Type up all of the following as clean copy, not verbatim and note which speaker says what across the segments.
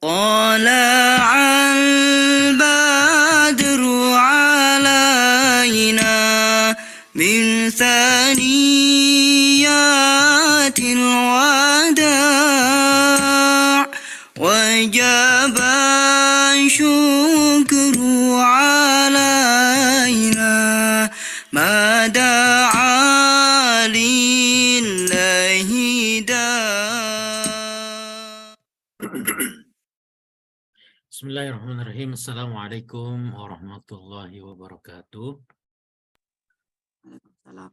Speaker 1: طلع البدر علينا من ثنيات الوداع وجب الشكر علينا ما دعا لله داع.
Speaker 2: Bismillahirrahmanirrahim. Assalamualaikum warahmatullahi wabarakatuh.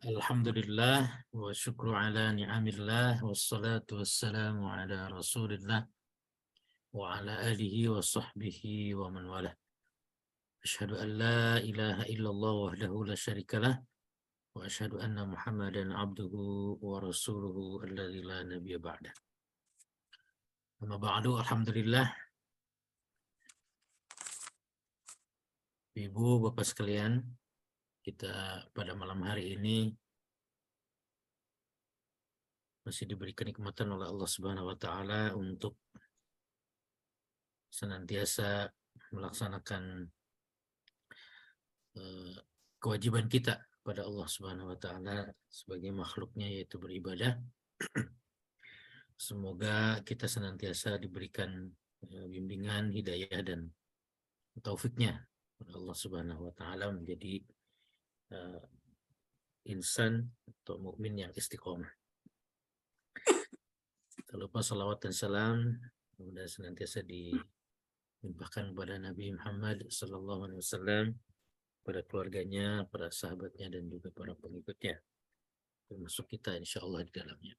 Speaker 2: Alhamdulillah wa syukru ala ni'amillah wassalatu wassalamu ala rasulillah wa ala alihi wa sahbihi wa man walah. Asyhadu an la ilaha illallah wahdahu la syarikalah wa asyhadu anna Muhammadan abduhu wa rasuluhu alladzi la nabiyya ba'dah. Amma ba'du, alhamdulillah. Ibu, Bapak sekalian, kita pada malam hari ini masih diberi kenikmatan oleh Allah Subhanahu wa taala untuk senantiasa melaksanakan kewajiban kita pada Allah Subhanahu wa taala sebagai makhluknya, yaitu beribadah. Semoga kita senantiasa diberikan bimbingan, hidayah dan taufiknya Allah Subhanahu wa taala menjadi insan atau mukmin yang istiqomah. Tak lupa salawat dan salam semoga senantiasa dilimpahkan kepada Nabi Muhammad sallallahu alaihi wasallam, pada keluarganya, para sahabatnya dan juga para pengikutnya, termasuk kita insyaallah di dalamnya.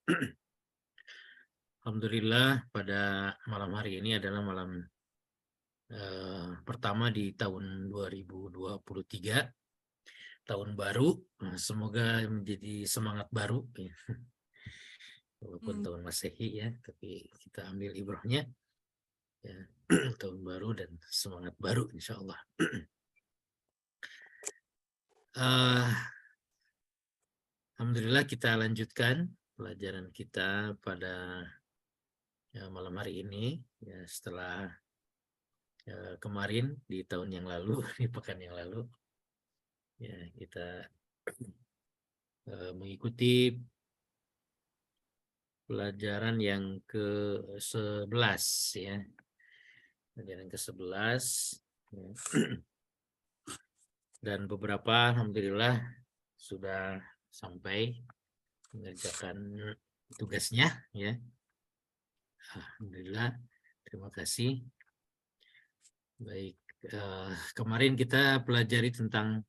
Speaker 2: Alhamdulillah, pada malam hari ini adalah malam pertama di tahun 2023, tahun baru. Semoga menjadi semangat baru ya. Walaupun tahun Masehi ya, tapi kita ambil ibrahnya ya, tahun baru dan semangat baru insyaallah. Alhamdulillah, kita lanjutkan pelajaran kita pada malam hari ini ya, setelah kemarin di tahun yang lalu, di pekan yang lalu ya, kita mengikuti pelajaran yang ke-11 ya. Pelajaran ke-11 ya. Dan beberapa alhamdulillah sudah sampai mengerjakan tugasnya ya. Alhamdulillah, terima kasih. Baik, kemarin kita pelajari tentang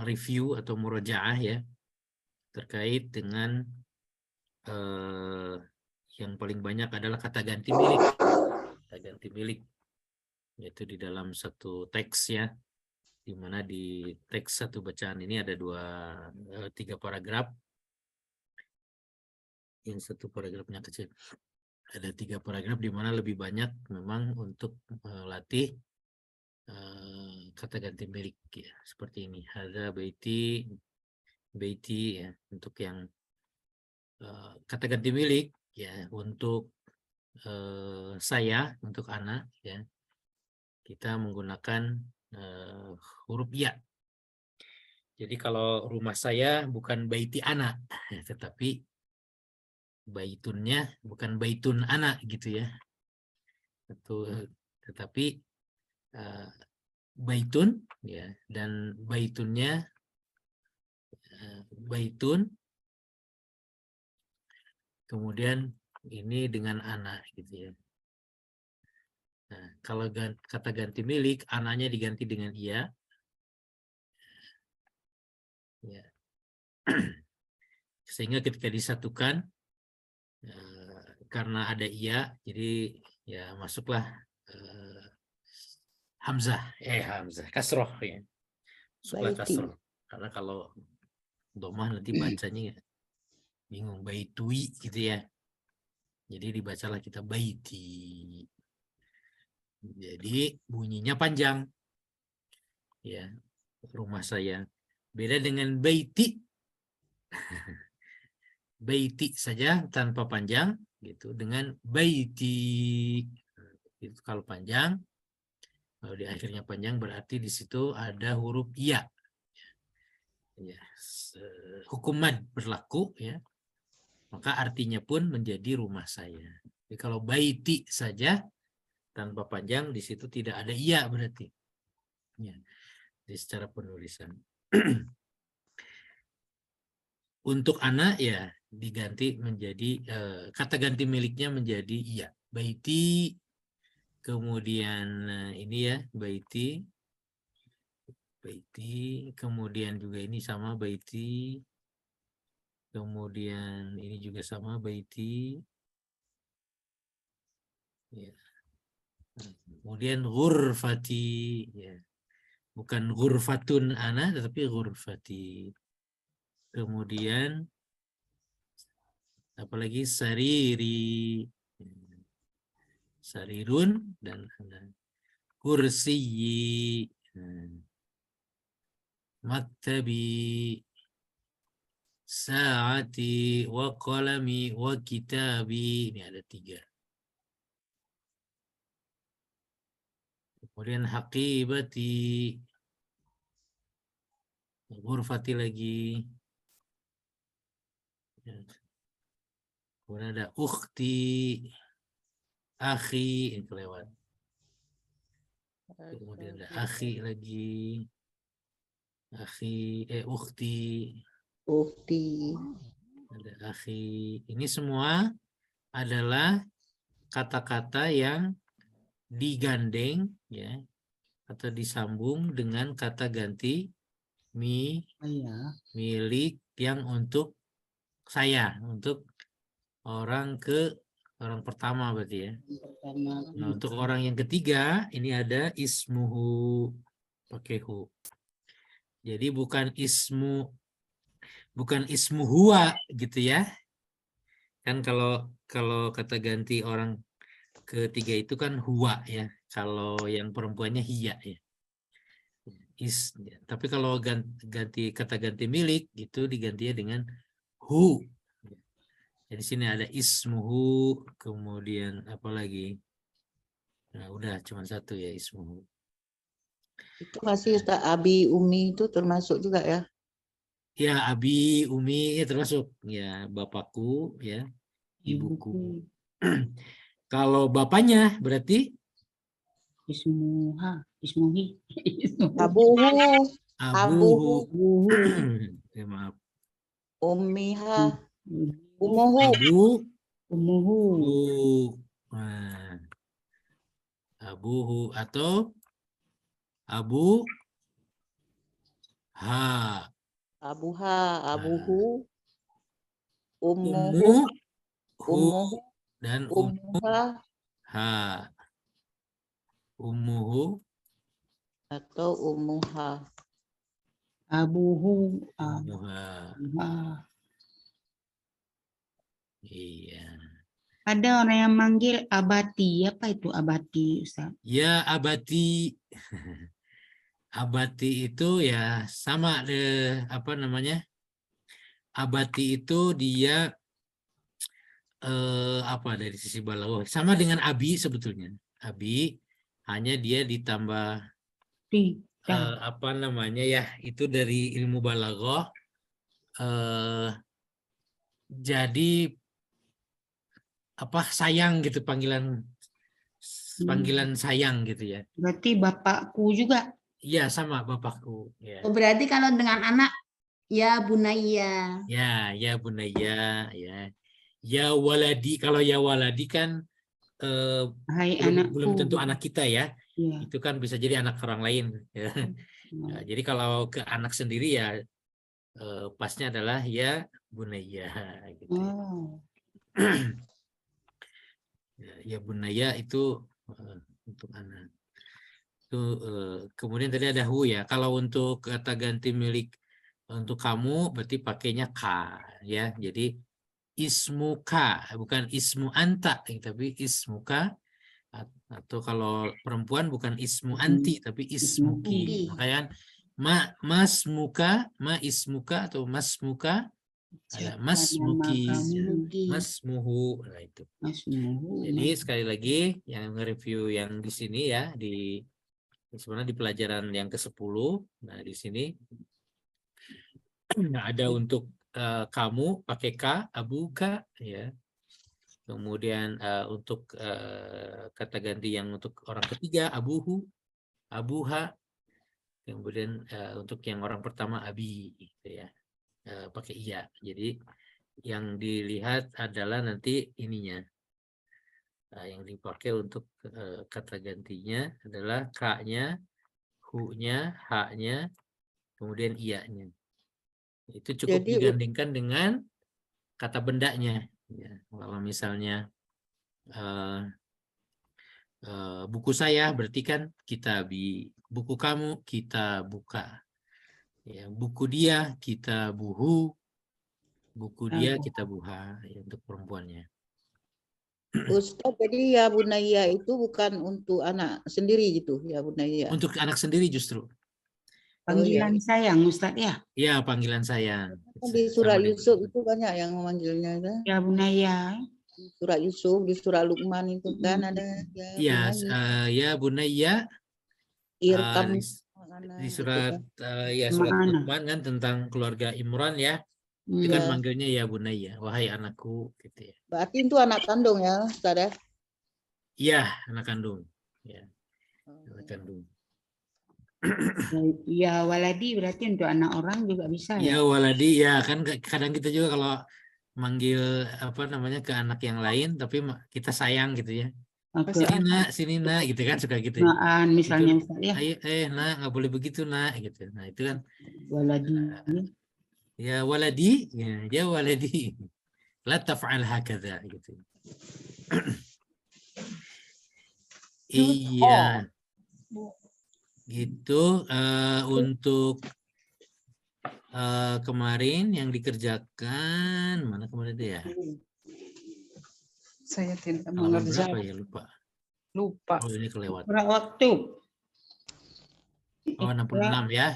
Speaker 2: review atau murojaah ya, terkait dengan yang paling banyak adalah kata ganti milik. Kata ganti milik yaitu di dalam satu teks ya, di mana di teks satu bacaan ini ada tiga paragraf. Yang satu paragrafnya kecil. Ada 3 paragraf di mana lebih banyak memang untuk melatih kata ganti milik ya, seperti ini. Hadza baiti, baiti ya, untuk yang kata ganti milik ya, untuk saya, untuk anak ya, kita menggunakan huruf ya. Jadi kalau rumah saya bukan baiti anak, tetapi baitunnya bukan baitun anak gitu ya. Tetapi baitun ya, dan baitunnya baitun, kemudian ini dengan anak gitu ya. Nah, kalau kata ganti milik, anaknya diganti dengan ia ya. Sehingga ketika disatukan karena ada ia, jadi ya masuklah hamzah kasroh ya, masuklah kasroh. Karena kalau domah nanti bacanya bingung, baitui gitu ya, jadi dibacalah kita baiti, jadi bunyinya panjang ya, rumah saya. Beda dengan baiti, baiti saja tanpa panjang gitu dengan baiti. Itu kalau panjang, kalau di akhirnya panjang berarti di situ ada huruf ya. Ya, hukum mad berlaku ya. Maka artinya pun menjadi rumah saya. Jadi kalau baiti saja tanpa panjang di situ tidak ada iya berarti. Ya. Jadi secara penulisan. Untuk anak ya diganti menjadi kata ganti miliknya menjadi iya. Baiti, kemudian ini ya baiti, kemudian juga ini sama baiti, kemudian ini juga sama baiti, ya. Kemudian ghurfati, ya. Bukan ghurfatun ana tetapi ghurfati. Kemudian apalagi sariri, sarirun dan kursiyi, maktabi, saati, wa qalami, wa kitabi. Ini ada 3. Kemudian haqibati, ghurfati lagi. Kemudian ada ukhti, akhi, ini kelewat. Kemudian ada akhi lagi. Akhi, ukhti. Ada akhi. Ini semua adalah kata-kata yang digandeng ya atau disambung dengan kata ganti milik yang untuk saya, untuk orang pertama berarti ya. Nah, untuk orang yang ketiga ini ada ismuhu pakai hu. Jadi bukan ismu huwa gitu ya. Kan kalau kata ganti orang ketiga itu kan huwa ya. Kalau yang perempuannya hiya ya. Tapi kalau ganti kata ganti milik gitu digantinya dengan hu. Jadi sini ada ismuhu, kemudian apa lagi? Nah, udah cuma 1 ya ismuhu.
Speaker 3: Itu masih Ustaz Abi Umi itu termasuk juga ya?
Speaker 2: Ya, abi, umi termasuk ya bapakku ya, ibuku. Kalau bapaknya berarti
Speaker 4: Ismuha, ismuhi.
Speaker 3: Abuhu,
Speaker 2: abuhu. Ya, maaf.
Speaker 3: Ummiha, Umuhu.
Speaker 4: Umuhu.
Speaker 2: Nah, abuhu atau abu ha.
Speaker 3: Abuha, Abuhu.
Speaker 2: Ummu,
Speaker 3: Ummuhu,
Speaker 2: hu,
Speaker 3: Ummuhu,
Speaker 2: dan
Speaker 3: Ummuha,
Speaker 2: ha. Ummuhu
Speaker 3: atau Ummuha.
Speaker 4: Abuhu.
Speaker 2: ummuha.
Speaker 4: Ah.
Speaker 2: Iya.
Speaker 4: Ada orang yang manggil abati. Apa itu abati, Ustaz?
Speaker 2: Ya abati. Abati itu ya sama apa namanya? Abati itu dia apa dari sisi balaghah sama dengan abi sebetulnya. Abi hanya dia ditambah apa namanya ya itu dari ilmu balaghah jadi apa sayang gitu panggilan sayang gitu ya.
Speaker 4: Berarti bapakku juga.
Speaker 2: Iya sama bapakku ya.
Speaker 5: Oh, berarti kalau dengan anak ya bunaya.
Speaker 2: Ya bunaya ya. Ya waladi, kalau ya waladi kan belum tentu anak kita ya.
Speaker 4: Ya.
Speaker 2: Itu kan bisa jadi anak orang lain ya. Nah, jadi kalau ke anak sendiri ya pasnya adalah ya bunaya gitu.
Speaker 4: Oh.
Speaker 2: Ya bunaya itu untuk anak. Itu kemudian tadi ada hu ya. Kalau untuk kata ganti milik untuk kamu berarti pakainya ka ya. Jadi ismuka bukan ismu anta tapi ismuka, atau kalau perempuan bukan ismu anti tapi ismuki. Makanya ma ismuka atau mas muka Ada
Speaker 4: Siapa
Speaker 2: masmuki,
Speaker 4: nama kamu?
Speaker 2: masmuhu. Nah, itu.
Speaker 4: Masmuhu.
Speaker 2: Jadi sekali lagi yang nge-review yang di sini ya, sebenarnya di pelajaran yang ke-10. Nah, di sini ada untuk kamu pakai K, abuka ya. Kemudian untuk kata ganti yang untuk orang ketiga abuhu, abuha. Kemudian untuk yang orang pertama abi gitu ya. Pakai iya. Jadi yang dilihat adalah nanti ininya. Yang dipakai untuk kata gantinya adalah K-nya, hu-nya, H-nya, kemudian iya-nya. Itu cukup
Speaker 3: Jadi
Speaker 2: digandingkan dengan kata bendanya. Ya, kalau misalnya buku saya berarti kan kitabi, buku kamu kita buka. Ya, buku dia kita buhu, buku dia kita buha ya, untuk perempuannya.
Speaker 3: Ustaz, jadi ya Bunaya itu bukan untuk anak sendiri gitu ya Bunaya.
Speaker 2: Untuk anak sendiri justru.
Speaker 4: Panggilan sayang Ustaz ya.
Speaker 2: Ya, panggilan sayang.
Speaker 3: Di surat
Speaker 2: Sama dengan-
Speaker 3: Yusuf itu banyak yang memanggilnya kan.
Speaker 4: Ya Bunaya.
Speaker 3: Di surat Yusuf, di surat Luqman itu kan ada
Speaker 2: Ya, ya Bunaya.
Speaker 3: Irkam
Speaker 2: Di surat ya surat
Speaker 4: Mana?
Speaker 2: Luqman kan tentang keluarga Imran ya. Itu kan
Speaker 3: Ya.
Speaker 2: manggilnya ya Bunaya, wahai anakku gitu ya.
Speaker 3: Berarti itu anak kandung ya Ustaz ya.
Speaker 2: Iya, anak kandung. Ya, anak kandung.
Speaker 4: Ya waladi berarti untuk anak orang juga bisa ya.
Speaker 2: Ya waladi ya kan kadang kita juga kalau manggil apa namanya ke anak yang lain tapi kita sayang gitu ya. Sini nak gitu kan suka gitu.
Speaker 4: Naan misalnya Ustaz ya.
Speaker 2: Ayo nak nggak boleh begitu nak gitu. Nah itu kan
Speaker 4: Waladi.
Speaker 2: ya waladi ya waladi la taf'al hakadha gitu. Iya. Gitu untuk kemarin yang dikerjakan mana kemarin itu ya?
Speaker 6: Saya tidak
Speaker 2: Halaman berapa
Speaker 6: mengerjakan.
Speaker 2: ya lupa.
Speaker 6: Lupa.
Speaker 2: Oh ini kelewat.
Speaker 4: Kurang waktu.
Speaker 2: Oh 66 ya.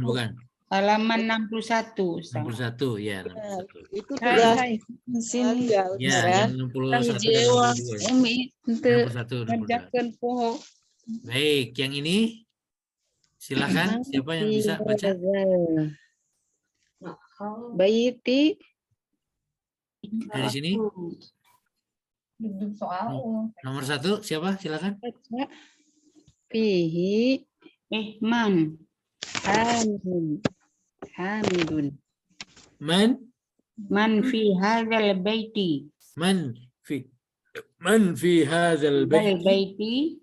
Speaker 2: Bukan.
Speaker 4: Halaman 61 Ustaz.
Speaker 2: 61 ya. 61.
Speaker 3: Itu tugas
Speaker 6: Di sini
Speaker 3: ya
Speaker 2: Ya,
Speaker 3: Ustaz ya.
Speaker 2: yang 61 dan
Speaker 6: jewa
Speaker 2: 62.
Speaker 6: umi untuk
Speaker 2: 61, 62.
Speaker 6: mengerjakan pohon.
Speaker 2: Baik, yang ini silakan siapa yang bisa baca?
Speaker 6: Baiti
Speaker 2: Dari sini. Nomor 1 siapa? Silakan.
Speaker 6: baca fihi
Speaker 4: Man.
Speaker 6: Hamidun.
Speaker 2: Man
Speaker 4: fi hadzal baiti.
Speaker 2: man fi hadzal bait.
Speaker 4: Baiti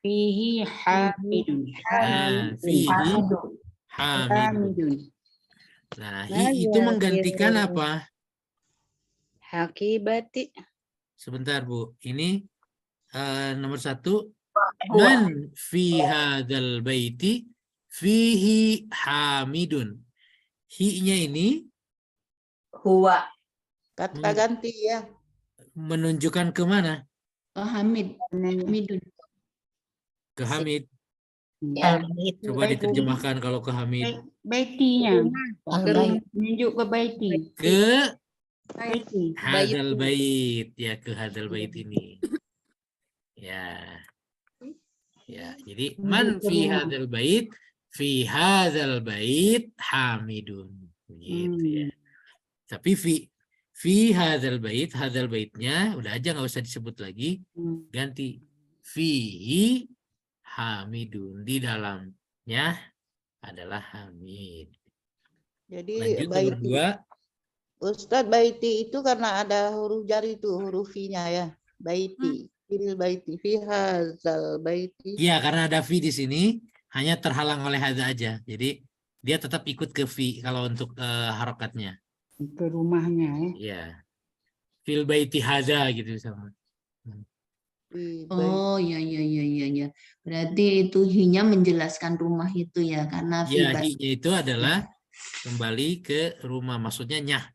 Speaker 4: fihi hamidun.
Speaker 2: Fihi hamidun. Nah, itu menggantikan apa?
Speaker 6: Hakibati.
Speaker 2: Sebentar Bu, ini nomor 1 man fi hadzal baiti fihi hamidun. Hi-nya ini
Speaker 5: Huwa.
Speaker 3: Kata ganti ya.
Speaker 2: menunjukkan ke mana?
Speaker 5: Hamidun.
Speaker 2: Ke Hamid.
Speaker 5: Ya.
Speaker 2: Coba diterjemahkan kalau ke Hamid.
Speaker 4: Baitinya. Menunjuk ke baiti.
Speaker 2: Ke
Speaker 4: Baiti.
Speaker 2: hadzal bait ya, ke hadzal bait ini. Ya. Ya, jadi man fi hadzal bait hamidun gitu ya. Tapi fi hadzal baitnya udah aja nggak usah disebut lagi, ganti fihi hamidun, di dalamnya adalah hamid.
Speaker 3: Jadi
Speaker 2: Lanjut nomor 2.
Speaker 3: Ustadz baiti itu karena ada huruf jari itu huruf I-nya ya. Baiti. Fil baiti fi hadzal baiti.
Speaker 2: Iya, karena ada fi di sini hanya terhalang oleh hadza aja. Jadi dia tetap ikut ke fi kalau untuk harokatnya.
Speaker 4: Ke rumahnya ya.
Speaker 2: Iya. Fil baiti hadza gitu sama.
Speaker 5: Oh ya. Berarti itu hinya menjelaskan rumah itu ya karena
Speaker 2: Ya,
Speaker 5: fi
Speaker 2: hi-nya itu adalah kembali ke rumah, maksudnya nyah.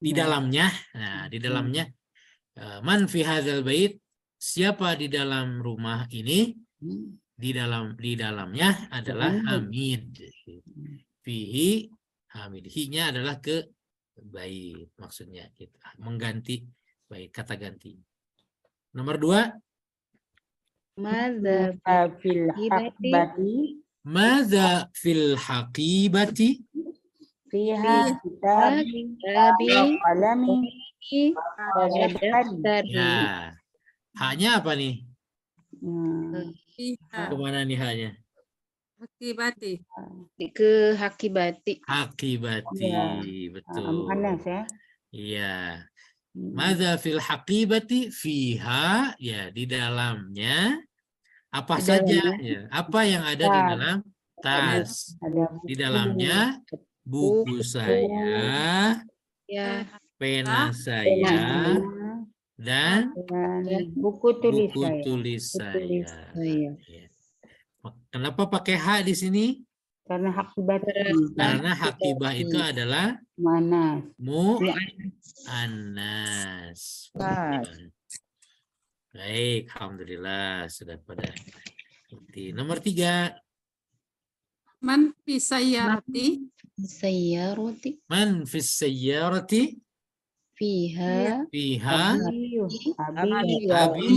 Speaker 2: Di dalamnya, nah di dalamnya man fi hadzal bait, siapa di dalam rumah ini? Di dalamnya adalah hamid. Fihi hamid. Hi-nya adalah ke bait maksudnya gitu. Mengganti bait, kata ganti. Nomor 2,
Speaker 6: Madza
Speaker 4: Fil
Speaker 6: hibati
Speaker 4: akbati
Speaker 2: madza fil haqibati?
Speaker 4: fiha kitabi
Speaker 6: kitabi
Speaker 4: qalami
Speaker 6: wa daftari.
Speaker 2: Ya. Haknya apa nih?
Speaker 7: Fiha
Speaker 2: Kemana nih haknya?
Speaker 7: akibati.
Speaker 6: Ke hakibati.
Speaker 2: Haqibati, betul.
Speaker 4: Anas ya.
Speaker 2: Iya. Madza fil haqibati fiha, ya di dalamnya apa
Speaker 6: Di
Speaker 2: saja
Speaker 6: dalamnya.
Speaker 2: ya. Apa yang ada di dalam tas?
Speaker 4: Ada
Speaker 2: Di dalamnya buku saya,
Speaker 6: Ya,
Speaker 2: pena saya, dan
Speaker 4: buku tulis
Speaker 2: buku
Speaker 4: saya.
Speaker 2: tulis
Speaker 6: tulis
Speaker 2: saya.
Speaker 6: saya.
Speaker 2: Ya. Kenapa pakai hak di sini?
Speaker 4: Karena hakibat
Speaker 2: Karena hakibah itu adalah
Speaker 4: mana?
Speaker 2: mu'annas. Baik, alhamdulillah sudah pada ngerti. Nomor 3,
Speaker 7: Man fi sayyarati.
Speaker 6: Sayyarati
Speaker 2: man fis sayyarati
Speaker 6: fiha
Speaker 2: fiha
Speaker 4: Abi
Speaker 2: abi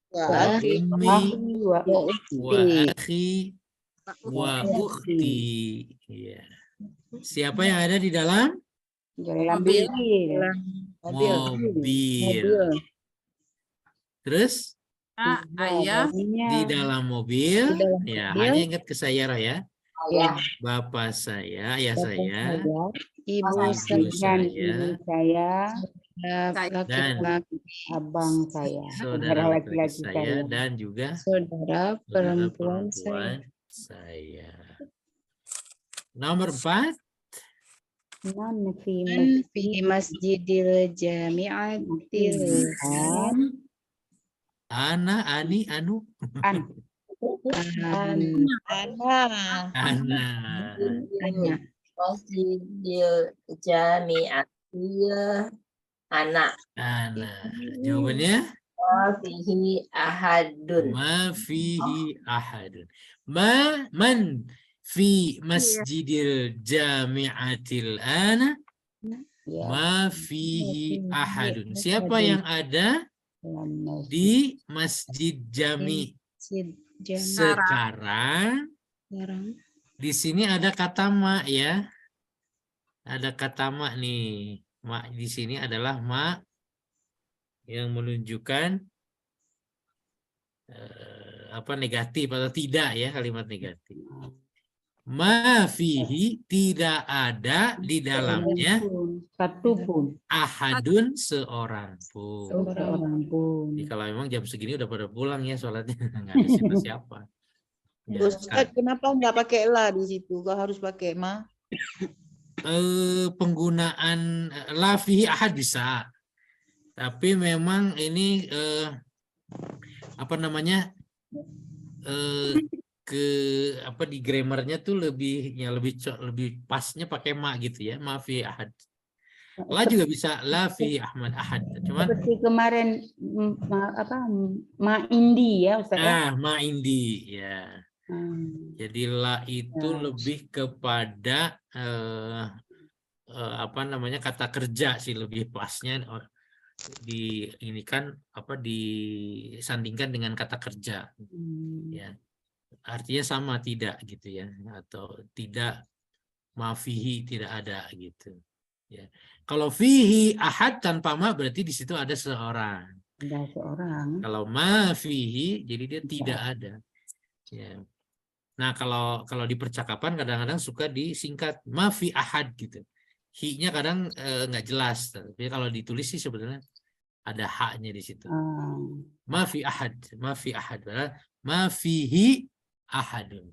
Speaker 3: Wa
Speaker 2: ummi
Speaker 4: wa
Speaker 2: wa
Speaker 6: ukhti.
Speaker 2: akhi wa ukhti. Ya. Siapa yang ada di dalam
Speaker 4: dalam
Speaker 7: Mobil.
Speaker 2: mobil? Terus
Speaker 7: Ayah
Speaker 2: di dalam mobil,
Speaker 6: Di dalam
Speaker 2: ya
Speaker 6: mobil.
Speaker 2: hanya ingat ke sayarah ya.
Speaker 4: Ya.
Speaker 2: Bapak saya, ayah
Speaker 6: Bapak
Speaker 2: saya,
Speaker 6: ibu
Speaker 2: ibu
Speaker 6: saya,
Speaker 4: dan
Speaker 2: saya,
Speaker 4: ibu saya,
Speaker 6: laki-laki,
Speaker 4: abang saya,
Speaker 2: saudara laki-laki saya, dan juga
Speaker 6: saudara
Speaker 2: saudara
Speaker 6: perempuan saya.
Speaker 2: perempuan saya. Nomor 4,
Speaker 4: Man fi
Speaker 6: Fi masjidil jami'atil
Speaker 2: ana, ani, anu,
Speaker 4: an
Speaker 2: ana.
Speaker 8: Masjidil Jami'atil anak
Speaker 2: Ana. Jawabannya
Speaker 8: fihi ahadun.
Speaker 2: ma fihi ahadun. Man fi masjidil jami'atil ana
Speaker 4: ya
Speaker 2: ma fihi ahadun. Siapa yang ada di masjid jami sekarang?
Speaker 6: Sekarang
Speaker 2: Di sini ada kata ma ya. Ada kata ma nih. Ma di sini adalah ma yang menunjukkan negatif atau tidak ya, kalimat negatif. Ma fihi, tidak ada di dalamnya
Speaker 4: satu pun
Speaker 2: ahadun, seorang pun.
Speaker 4: seorang pun.
Speaker 2: Jadi kalau memang jam segini udah pada pulang ya sholatnya, nggak ada siapa-siapa. Ya,
Speaker 3: Ustaz, kenapa nggak pakai la di situ? Kau harus pakai ma.
Speaker 2: Penggunaan la fihi ahad bisa, tapi memang ini apa namanya di grammarnya tuh lebih pasnya pakai ma gitu ya, ma fihi ahad. La juga bisa la fihi Ahmad ahad, cuman
Speaker 4: Seperti kemarin ma indi ya Ustaz ya.
Speaker 2: ma indi ya. Jadi la itu
Speaker 4: Ya.
Speaker 2: lebih kepada kata kerja sih, lebih pasnya ini kan disandingkan dengan kata kerja ya, artinya sama tidak gitu ya, atau tidak, ma fihi tidak ada gitu ya. Kalau fihi ahad tanpa ma berarti di situ ada seorang.
Speaker 4: Ada seorang.
Speaker 2: Kalau ma fihi jadi dia tidak ada ya. Nah, kalau di percakapan kadang-kadang suka disingkat ma fi ahad gitu. Hi-nya kadang nggak jelas, tapi kalau ditulis sih sebenarnya ada haknya di situ. Ma fi ahad, ma fi ahad, ma fihi ahadun.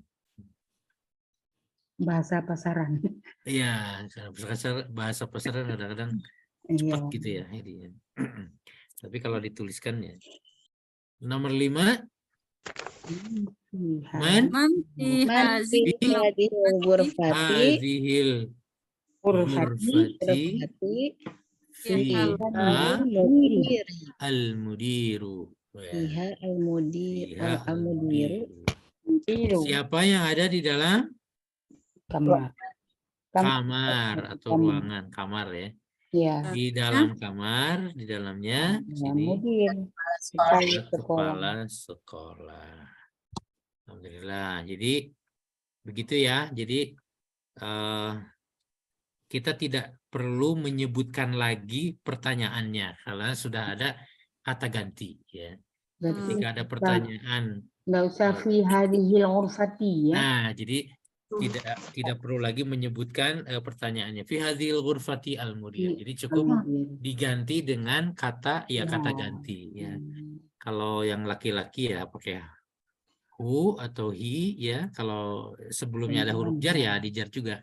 Speaker 4: Bahasa pasaran.
Speaker 2: Iya, bahasa pasaran kadang-kadang cepat gitu ya ini. Tapi kalau dituliskannya. Nomor 5, man
Speaker 7: fi
Speaker 6: hadhil ghurfati
Speaker 2: hadhil ghurfati fiha al-mudiru.
Speaker 6: fiha al-mudiru.
Speaker 2: Siapa yang ada di dalam
Speaker 4: Kamar.
Speaker 2: kamar atau
Speaker 6: kamar.
Speaker 2: ruangan, kamar ya.
Speaker 6: Ya.
Speaker 2: Di dalam kamar, di dalamnya
Speaker 6: Ya,
Speaker 2: sini
Speaker 6: mudir.
Speaker 8: Sekolah.
Speaker 6: Kepala sekolah.
Speaker 2: kepala sekolah. Alhamdulillah. Jadi begitu ya. Jadi kita tidak perlu menyebutkan lagi pertanyaannya karena sudah ada kata ganti ya.
Speaker 6: Berarti
Speaker 2: Ketika ada pertanyaan,
Speaker 6: nggak usah fi hadhil ghurfati ya.
Speaker 2: nah jadi tidak perlu lagi menyebutkan pertanyaannya. Fi hadhil ghurfati al-mudir. Jadi cukup diganti dengan kata kata ganti ya. Kalau yang laki-laki ya pakai hu atau hi ya. Kalau sebelumnya ada huruf jar ya dijar juga.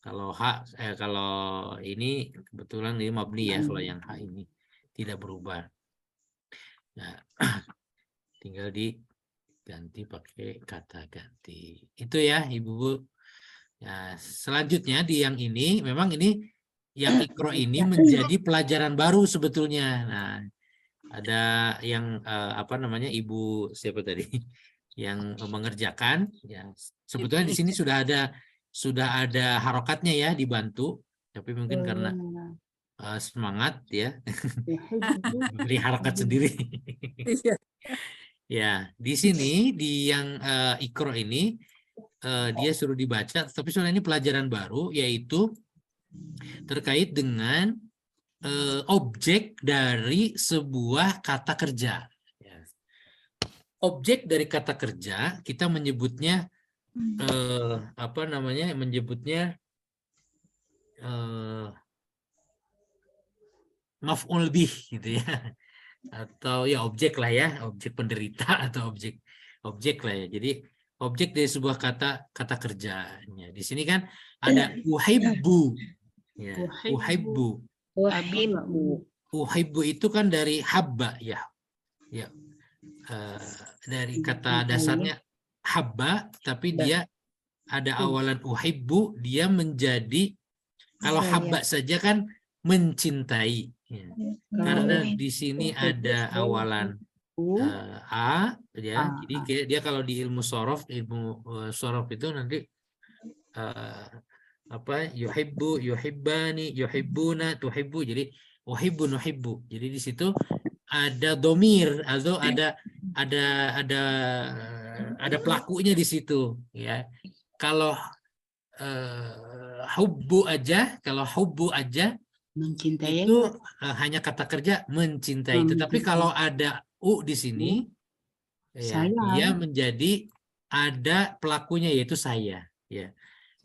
Speaker 2: Kalau kalau ini kebetulan ini mabni ya, kalau yang ha ini tidak berubah. Nah, tinggal diganti pakai kata ganti. Itu ya Ibu-Bu. Nah, selanjutnya di yang ini memang ini yang ikro ini menjadi pelajaran baru sebetulnya. Nah, ada yang Ibu siapa tadi yang mengerjakan ya. Sebetulnya di sini sudah ada harokatnya ya, dibantu, tapi mungkin karena semangat ya beri harokat sendiri. Ya, di sini di yang ikro ini dia suruh dibaca, tapi soalnya ini pelajaran baru yaitu terkait dengan objek dari sebuah kata kerja. Ya. Objek dari kata kerja kita menyebutnya menyebutnya maf'ul bih gitu ya, atau ya objek lah ya, objek penderita atau objek lah ya. Jadi objek dari sebuah kata kerjanya. Di sini kan ada uhibbu ya, uhibbu. Uhibbu itu kan dari habba ya dari kata dasarnya habba, tapi dia ada awalan uhibbu, dia menjadi kalau habba saja kan mencintai ya. Karena di sini ada awalan a ya, jadi dia kalau di ilmu sorof itu nanti yuhibbu, yuhibbani, yuhibbuna, tuhibbu, jadi uhibbu, nuhibbu. Jadi di situ ada domir atau ada pelakunya di situ ya. Kalau hubbu aja
Speaker 4: Mencintai
Speaker 2: itu hanya kata kerja mencintai. Tetapi kalau ada u di sini ya, dia menjadi ada pelakunya yaitu saya ya.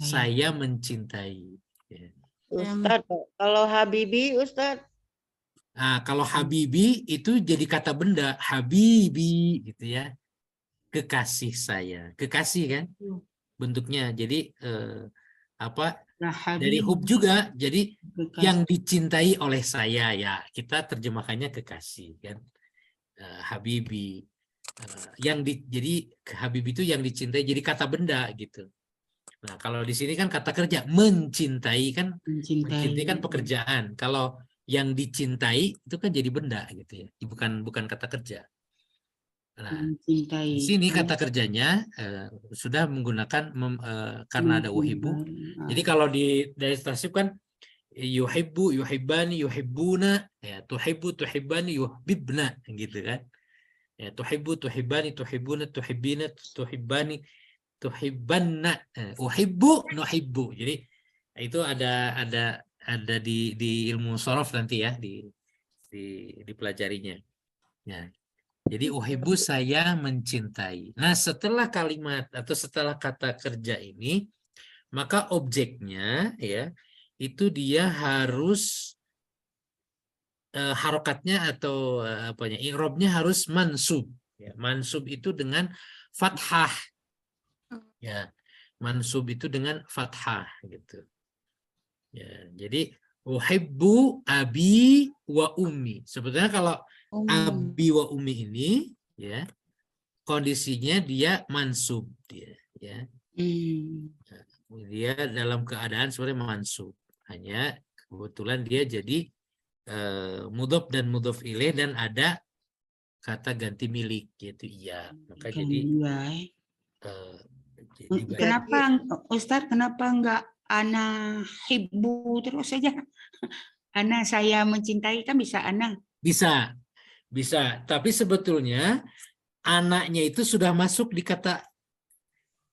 Speaker 2: Saya mencintai ya.
Speaker 3: Ustadz, kalau Habibi, Ustadz.
Speaker 2: Nah, kalau Habibi itu jadi kata benda, Habibi gitu ya. Kekasih saya. Kekasih kan bentuknya. Jadi dari hub juga, jadi yang dicintai oleh saya ya, kita terjemahkannya kekasih kan. Habibi. Jadi Habibi itu yang dicintai, jadi kata benda gitu. Nah, kalau di sini kan kata kerja mencintai kan, mencintai kan pekerjaan. Kalau yang dicintai itu kan jadi benda gitu ya, bukan kata kerja. Nah, di sini kata kerjanya sudah menggunakan karena ada uhibbu. Jadi kalau dari tasrif kan yuhibbu, yuhibbani, yuhibbuna, ya tuhibbu, tuhibbani, yuhibbna gitu kan. Ya tuhibbu, tuhibbani, tuhibbuna, tuhibbina, tuhibbani, tuhibbanna, uhibbu, nuhibbu. Jadi itu ada di ilmu sorof nanti ya, dipelajarinya. Ya. Jadi uhibbu, saya mencintai. Nah, setelah kalimat atau setelah kata kerja ini, maka objeknya ya itu dia harus harokatnya atau i'rabnya harus mansub. Ya, mansub itu dengan fathah. Ya, mansub itu dengan fathah gitu. Ya, jadi uhibbu abi wa ummi. Sebetulnya kalau abi wa ummi ini ya kondisinya dia mansub dia ya. Dia dalam keadaan sebenarnya mansub. Hanya kebetulan dia jadi mudhof dan mudhof ilaih dan ada kata ganti milik yaitu iya. Maka jadi
Speaker 4: Kenapa Ustadz, kenapa enggak ana hibbu terus saja. Ana saya mencintai kan bisa ana.
Speaker 2: Bisa, bisa. Tapi sebetulnya anaknya itu sudah masuk di kata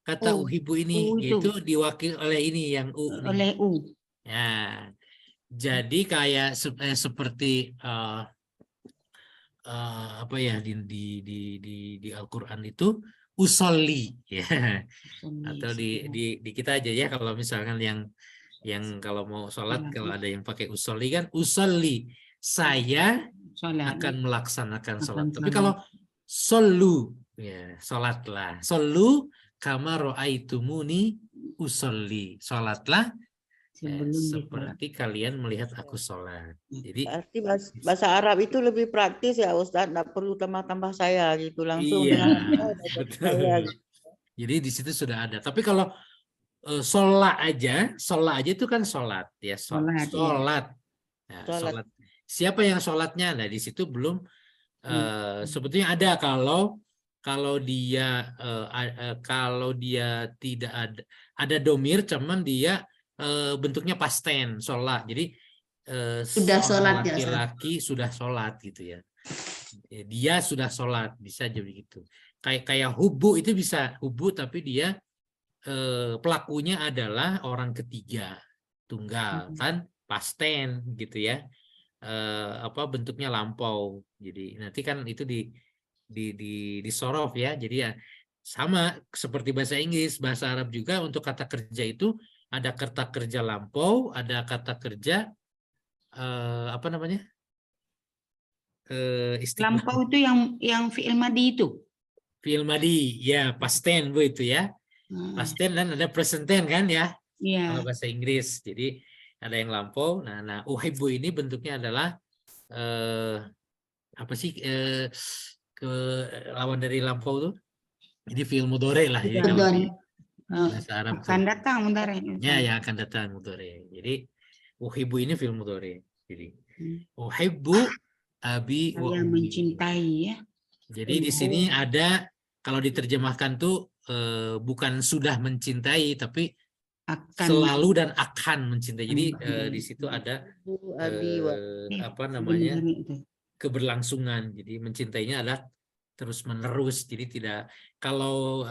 Speaker 4: Oh,
Speaker 2: uhibu ini,
Speaker 4: itu.
Speaker 2: yaitu diwakili oleh ini yang u nih.
Speaker 4: Oleh u.
Speaker 2: Ya, jadi kayak seperti apa ya di Al-Quran itu usolli ya, atau di kita aja ya kalau misalkan yang kalau mau sholat kalau ada yang pakai usolli kan usolli saya
Speaker 4: Sholat.
Speaker 2: akan melaksanakan sholat.
Speaker 4: Akan
Speaker 2: Tapi
Speaker 4: sholat.
Speaker 2: kalau solu ya sholatlah, solu kama ro'aitumuni usolli, sholatlah
Speaker 4: Sebelum
Speaker 2: seperti kalian melihat aku sholat. Jadi
Speaker 3: Berarti bahasa Arab itu lebih praktis ya Ustaz, nggak perlu tambah-tambah saya gitu, langsung
Speaker 2: iya,
Speaker 3: dengan
Speaker 2: betul.
Speaker 3: saya gitu.
Speaker 2: Jadi di situ sudah ada. Tapi kalau sholat aja itu kan sholat ya,
Speaker 4: Sholat, iya.
Speaker 2: sholat. Nah,
Speaker 3: Sholat.
Speaker 2: sholat. Siapa yang sholatnya? Nah di situ belum sebetulnya ada kalau dia tidak ada domir, cuman dia bentuknya past tense sholat. Jadi
Speaker 5: Sudah
Speaker 2: seorang
Speaker 5: sholat ya, Ustaz?
Speaker 2: laki-laki sudah sholat gitu ya. Dia sudah sholat, bisa jadi gitu. Kayak hubu itu bisa hubu, tapi dia pelakunya adalah orang ketiga tunggal kan past tense gitu ya. Bentuknya lampau. Jadi nanti kan itu di sorof ya. Jadi ya sama seperti bahasa Inggris, bahasa Arab juga untuk kata kerja itu ada kata kerja lampau, ada kata kerja apa namanya? Istiqlal.
Speaker 4: Lampau itu yang fi'il madi itu.
Speaker 2: Fi'il madi, ya past tense Bu itu ya. Past tense dan ada present tense kan ya.
Speaker 4: Iya.
Speaker 2: Kalau bahasa Inggris. Jadi ada yang lampau. Nah uhibbu ini bentuknya adalah apa sih ke lawan dari lampau tuh? Jadi fi'il mudhari lah ya kalau di bahasa Arab
Speaker 4: Akan
Speaker 2: tuh.
Speaker 4: datang bentar
Speaker 2: Ya akan datang mudhari. Jadi uhibbu ini fi'il mudhari. Jadi uhibbu abi wa
Speaker 4: Saya
Speaker 2: ummi.
Speaker 4: mencintai ya.
Speaker 2: Jadi di sini ada kalau diterjemahkan tuh bukan sudah mencintai tapi
Speaker 4: Akan.
Speaker 2: selalu dan akan mencintai. Jadi di situ ada
Speaker 3: Abi wa
Speaker 2: apa namanya
Speaker 4: Itu.
Speaker 2: keberlangsungan. Jadi mencintainya adalah terus menerus. Jadi tidak kalau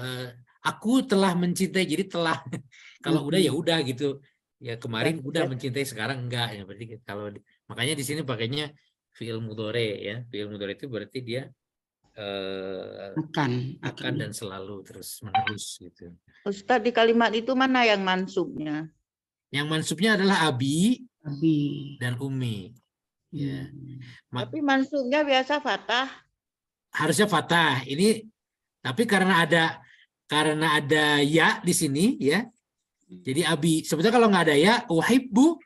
Speaker 2: aku telah mencintai jadi telah kalau udah ya udah gitu. Ya kemarin udah mencintai sekarang enggak ya berarti kalau makanya di sini pakainya fi'il mudhari ya. Fi'il mudhari itu berarti dia akan dan selalu terus menerus gitu.
Speaker 3: Ustaz, di kalimat itu mana yang mansubnya?
Speaker 2: Yang mansubnya adalah abi dan umi. Ya.
Speaker 3: Tapi mansubnya biasa fathah.
Speaker 2: Harusnya fathah. Ini tapi karena ada ya di sini ya. Jadi abi. Sebetulnya kalau nggak ada ya uhibbu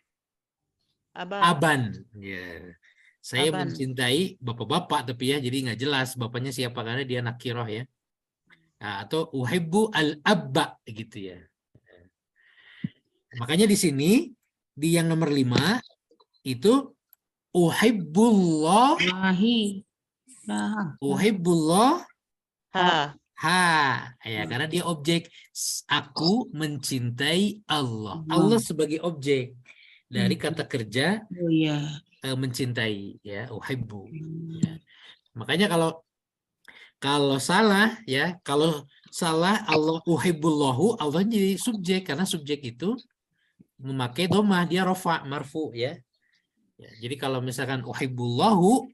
Speaker 2: aban. Ya. Saya
Speaker 3: Aban.
Speaker 2: mencintai bapak-bapak tapi ya jadi nggak jelas bapaknya siapa karena dia nakiroh ya. Nah, atau uhibbu al-abba gitu ya. Makanya di sini di yang nomor 5 itu uhibbullah ya karena dia objek. Aku mencintai Allah. Allah sebagai objek dari kata kerja mencintai ya uhibbu ya. Makanya kalau salah ya kalau salah Allah uhibbullahu Allah jadi subjek karena subjek itu memakai domah dia rofa marfu ya. Jadi kalau misalkan uhibbullahu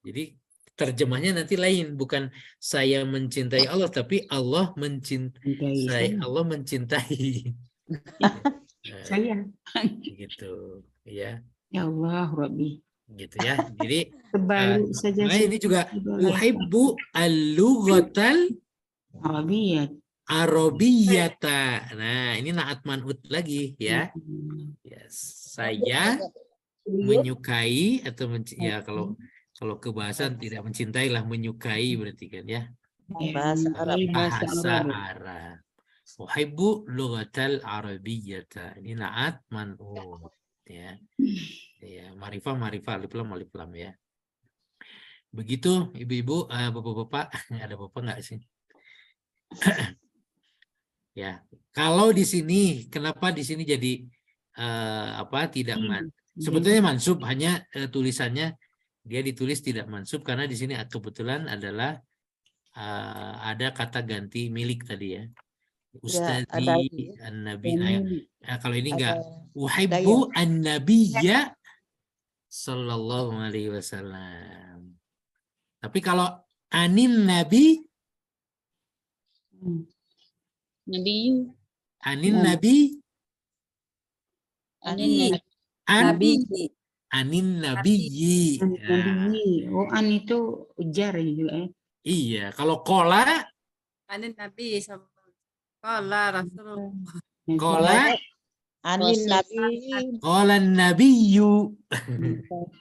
Speaker 2: jadi terjemahnya nanti lain bukan saya mencintai Allah tapi Allah mencintai Allah mencintai
Speaker 4: saya
Speaker 2: gitu ya.
Speaker 4: Ya Allah Rabbi.
Speaker 2: Gitu ya. Jadi
Speaker 4: Sebalik saja
Speaker 2: ini juga uhibbu al-lughatal arabiyyata. Nah, ini naat man'ut lagi ya. Saya menyukai atau ya kalau kebahasan tidak mencintai lah menyukai berarti kan ya.
Speaker 3: Bahasa Arab.
Speaker 2: Bahasa Arab. Uhibbu lughatal arabiyyata. Ini naat man'ut ya. Ya, marifah alif lam ya. Begitu ibu-ibu, bapak-bapak, ada bapak nggak sih? Ya, kalau di sini, kenapa di sini jadi tidak sebetulnya mansub, hanya tulisannya dia ditulis tidak mansub karena di sini kebetulan adalah ada kata ganti milik tadi ya.
Speaker 3: ada
Speaker 2: Ustazi
Speaker 3: ini.
Speaker 2: an-nabi. Nah, kalau ini enggak.
Speaker 3: Ada
Speaker 2: Uhibbu an-nabiyya sallallahu alaihi wasallam. Tapi kalau anin nabi,
Speaker 4: Nabi
Speaker 2: anin nabi,
Speaker 7: Nabi.
Speaker 2: an
Speaker 7: Nabi.
Speaker 2: anin nabiyyi. Nah,
Speaker 4: Nabi. Oh, an itu jar juga.
Speaker 2: iya, kalau kola,
Speaker 7: Anin Nabi sama Qala Rasulullah.
Speaker 2: kola,
Speaker 3: anin nabi,
Speaker 2: kola nabiyyu.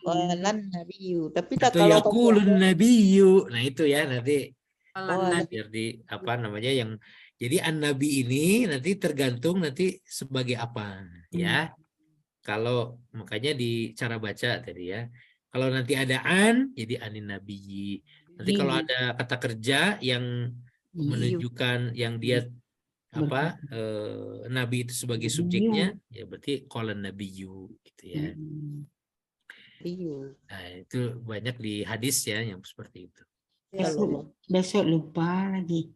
Speaker 3: qalan nabiyyu. Tapi tak
Speaker 2: Atau
Speaker 3: kalau
Speaker 2: yaqulun nabiyyu. Nah, itu ya nanti
Speaker 7: Qala
Speaker 3: Oh,
Speaker 7: Nabi.
Speaker 2: biar di apa namanya yang jadi an-nabi ini nanti tergantung nanti sebagai apa ya. Kalau makanya di cara baca tadi ya. Kalau nanti ada an jadi anin nabiyyi. Nanti kalau ada kata kerja yang menunjukkan yang dia nabi itu sebagai subjeknya ya berarti qalan nabiyyu gitu ya.
Speaker 3: nabiyyu.
Speaker 2: Nah, itu banyak di hadis ya yang seperti itu.
Speaker 4: Besok lupa lagi.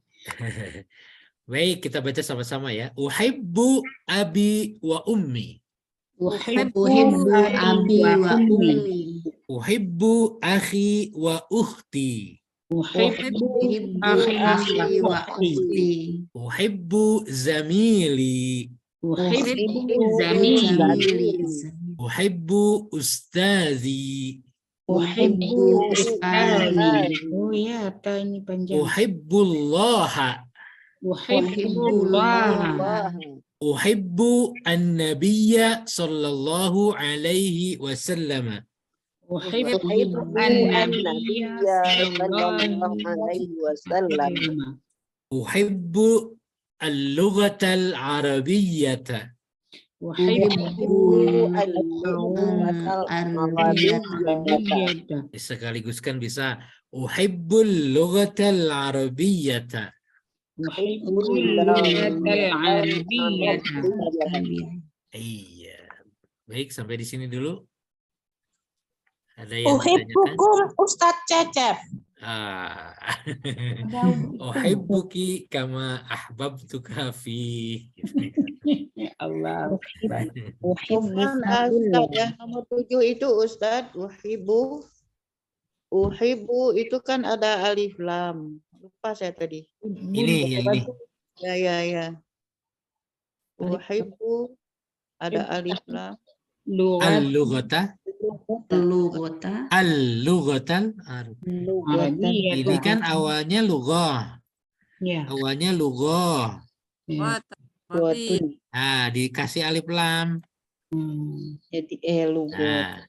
Speaker 2: Baik, kita baca sama-sama ya. Uhibbu abi wa ummi.
Speaker 5: Uhibbu abi wa ummi.
Speaker 2: Uhibbu akhi wa ukhti.
Speaker 4: Uhibbu
Speaker 5: Uhibbu akhi wa ukhti.
Speaker 2: Uhibbu zamili.
Speaker 4: Uhibbu zamili.
Speaker 2: Uhibbu ustazi.
Speaker 4: Uhibbu ustazi. Oh ya, ta ini panjang.
Speaker 2: Uhibbullaha.
Speaker 4: Uhibbullah.
Speaker 2: Uhibbu an-nabiyya sallallahu alaihi wasallam.
Speaker 4: Uhibbu an-nabiyya sallallahu alaihi wasallam.
Speaker 2: Uhibbu al-lughatal arabiyyata.
Speaker 4: Uhibbu al-arabiyyata.
Speaker 2: Sekaligus kan bisa uhibbul lughatal arabiyyata.
Speaker 4: Uhibbul lughatal arabiyyata.
Speaker 2: Iya. Baik, sampai di sini dulu. Ada yang ditanyakan?
Speaker 3: Uhibbukum Ustadz Cecep.
Speaker 2: Uhibbuki kama ahbabtuka fi.
Speaker 4: Ya Allah.
Speaker 3: Ustadz yang nomor 7 itu Ustadz. Uhibbu itu kan ada alif lam. Lupa saya tadi.
Speaker 2: Ini yang ini.
Speaker 3: Ya. Uhibbu ada alif lam.
Speaker 2: Al-lughata. Al-lughatal
Speaker 4: Arabiyyah.
Speaker 2: ini kan awalnya lughah.
Speaker 4: Ya.
Speaker 2: Awalnya lughah.
Speaker 7: Nabi.
Speaker 2: Nah, dikasih alif lam.
Speaker 3: Jadi lugot.
Speaker 2: Nah,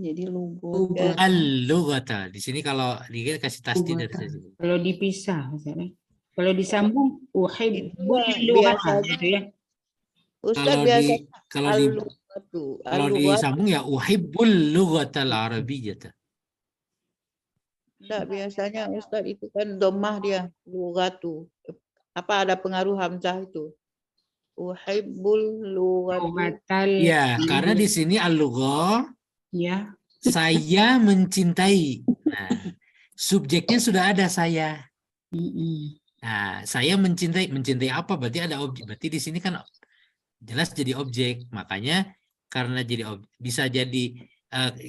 Speaker 3: Jadi lugot.
Speaker 2: al-lughata. Di sini kalau dikasih tasdid dari sini.
Speaker 4: Kalau dipisah misalnya. Kalau disambung uhibbul
Speaker 3: Iya,
Speaker 4: lughata
Speaker 3: biasanya.
Speaker 4: gitu ya.
Speaker 3: Ustadz biasa
Speaker 2: Kalau disambung ya uhibbul lughatal arabiyyata.
Speaker 3: Enggak, biasanya Ustadz itu kan domah dia, lugatu. Apa ada pengaruh hamzah itu? Uhibbul lugatu.
Speaker 4: Lughatal.
Speaker 2: Ya, karena di sini al-lughah
Speaker 4: Ya.
Speaker 2: saya mencintai. Nah, subjeknya sudah ada saya. Nah, saya mencintai apa? Berarti ada objek. Berarti di sini kan jelas jadi objek. Makanya karena jadi bisa jadi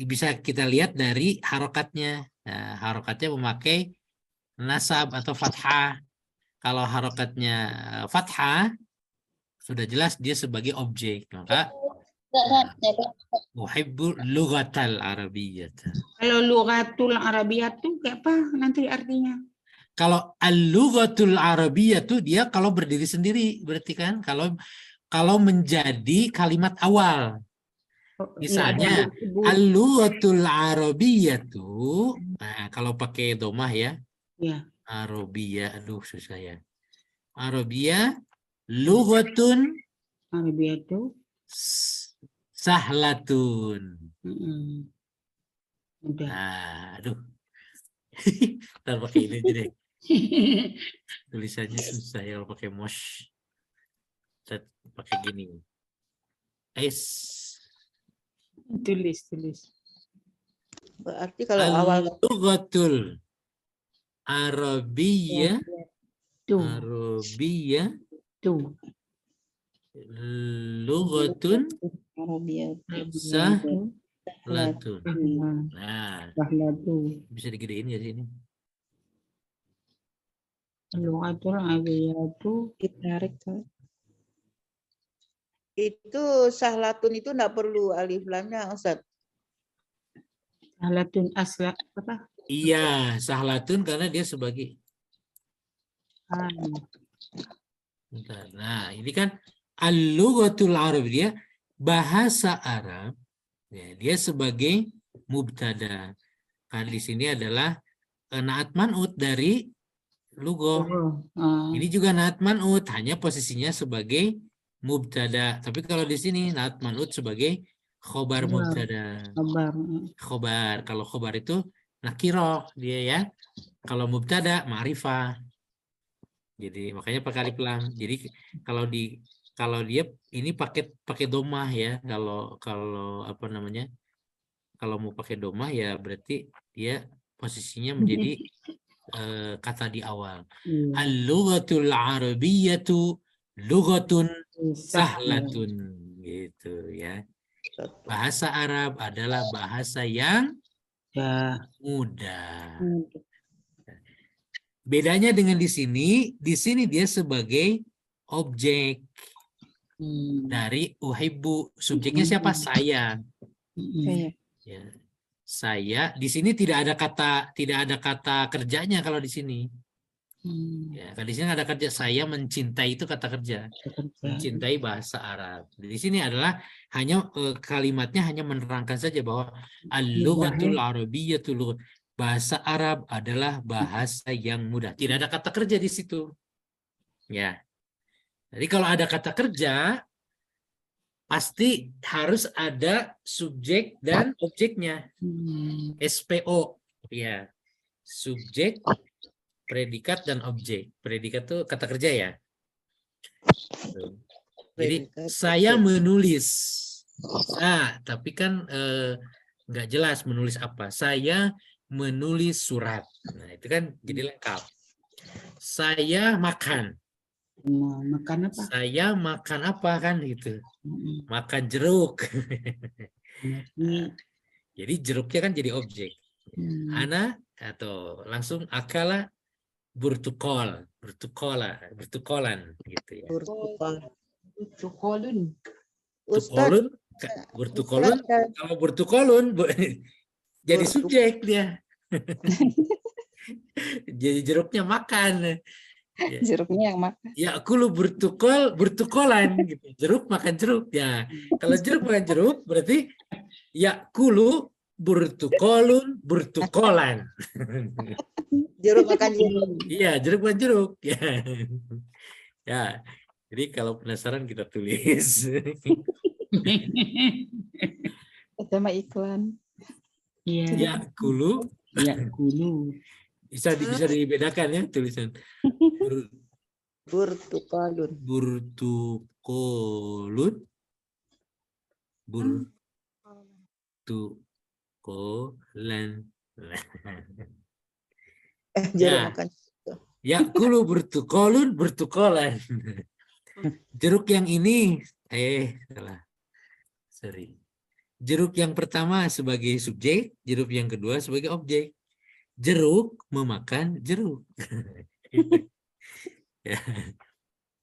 Speaker 2: bisa kita lihat dari harokatnya. Nah, harokatnya memakai nasab atau fathah. Kalau harokatnya fathah sudah jelas dia sebagai objek. Maka uhibbu lughatal arabiyyah.
Speaker 4: Kalau lughatul arabiyyah itu kayak apa nanti artinya?
Speaker 2: Kalau al-lughatul arabiyyah tuh dia kalau berdiri sendiri berarti kan kalau menjadi kalimat awal. Misalnya al-lughatul arabiyyah tuh kalau pakai domah ya.
Speaker 4: Ya.
Speaker 2: Arabiyyah, aduh susah ya. Arabiyyah lughatun
Speaker 4: Arabiyyah itu
Speaker 2: sahlatun.
Speaker 4: Udah.
Speaker 2: Nah, aduh. Ntar pakai ini aja deh. Tulisannya susah ya kalau pakai mosh. Saya pakai gini.
Speaker 6: Tulis.
Speaker 3: Berarti kalau awal
Speaker 2: Al-lughatul Arabiyyah
Speaker 6: Tuh,
Speaker 2: lughatun sahlatun. Nah, bisa digedein ya sini.
Speaker 6: Lughatul Arabiyyatu
Speaker 3: ditarik kan. Itu sahlatun itu enggak perlu alif lamnya, Ustaz.
Speaker 6: sahlatun asla apa?
Speaker 2: Iya, sahlatun karena dia sebagai. Bentar. Nah, ini kan al-lughatul arabiyyah, bahasa Arab. Ya, dia sebagai mubtada. Karena di sini adalah naat man'ut dari lughah. Ini juga naat man'ut, hanya posisinya sebagai mubtada. Tapi kalau di sini naat man'ut sebagai khobar mubtada. Khobar. Kalau khobar itu nakiroh dia ya. Kalau mubtada ma'rifah. Jadi makanya pakai alif lam. Jadi kalau dia ini pakai domah ya. Kalau apa namanya? Kalau mau pakai domah ya berarti dia posisinya menjadi kata di awal. Al-lughatul arabiyyatu lughatun sahlatun gitu ya. Bahasa Arab adalah bahasa yang mudah. Bedanya dengan di sini dia sebagai objek dari uhibbu. Subjeknya siapa? Saya. Ya. Saya. Di sini tidak ada kata kerjanya kalau di sini. Ya, kalau di sini ada kerja, saya mencintai itu kata kerja. Mencintai bahasa Arab. Di sini adalah hanya kalimatnya hanya menerangkan saja bahwa al-lughatul arabiyyatul, bahasa Arab adalah bahasa yang mudah. Tidak ada kata kerja di situ. Ya. Jadi kalau ada kata kerja, pasti harus ada subjek dan objeknya. SPO. Ya. Subjek, predikat, dan objek. Predikat itu kata kerja ya. Jadi saya menulis. Nah, tapi kan nggak jelas menulis apa. Saya menulis surat. Nah, itu kan jadi lengkap. Saya makan.
Speaker 6: Makan apa?
Speaker 2: Saya makan apa kan gitu. Makan jeruk. Nah, jadi jeruknya kan jadi objek. Ana atau langsung akala burtukolan gitu ya.
Speaker 3: Burtukolun.
Speaker 2: Burtukolun. Kalau burtukolun jadi subjek dia. Jadi jeruknya makan. Ya.
Speaker 7: Jeruknya yang makan.
Speaker 2: Ya kulu burtukolan gitu. Jeruk makan jeruk ya. Kalau jeruk makan jeruk berarti ya kulu burtukolan.
Speaker 3: Jeruk makan jeruk.
Speaker 2: Iya, jeruk makan jeruk ya. Ya. Jadi kalau penasaran kita tulis.
Speaker 7: Sama iklan.
Speaker 2: Ya kulu. Bisa dibedakan ya tulisan.
Speaker 3: Burtukolun.
Speaker 2: Burtukolan.
Speaker 3: Jeruk makan.
Speaker 2: Ya kulu burtukolan. Jeruk yang ini salah. Sorry. Jeruk yang pertama sebagai subjek, jeruk yang kedua sebagai objek. Jeruk memakan jeruk. Ya,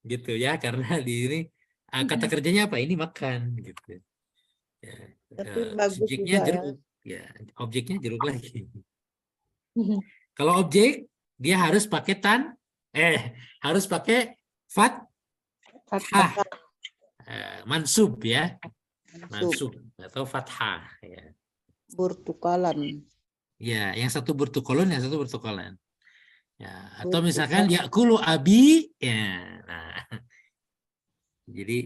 Speaker 2: gitu ya, karena di ini kata kerjanya apa? Ini makan gitu. Ya,
Speaker 3: Tapi bagus
Speaker 2: subjeknya
Speaker 3: juga,
Speaker 2: jeruk, ya objeknya jeruk lagi. Kalau objek dia harus pakai harus pakai fathah, mansub ya, mansub atau fathah ya.
Speaker 3: Burtukalan.
Speaker 2: Ya, yang satu burtukolon, yang satu burtukolan. Ya, atau misalkan yakulu abi, ya. Nah, jadi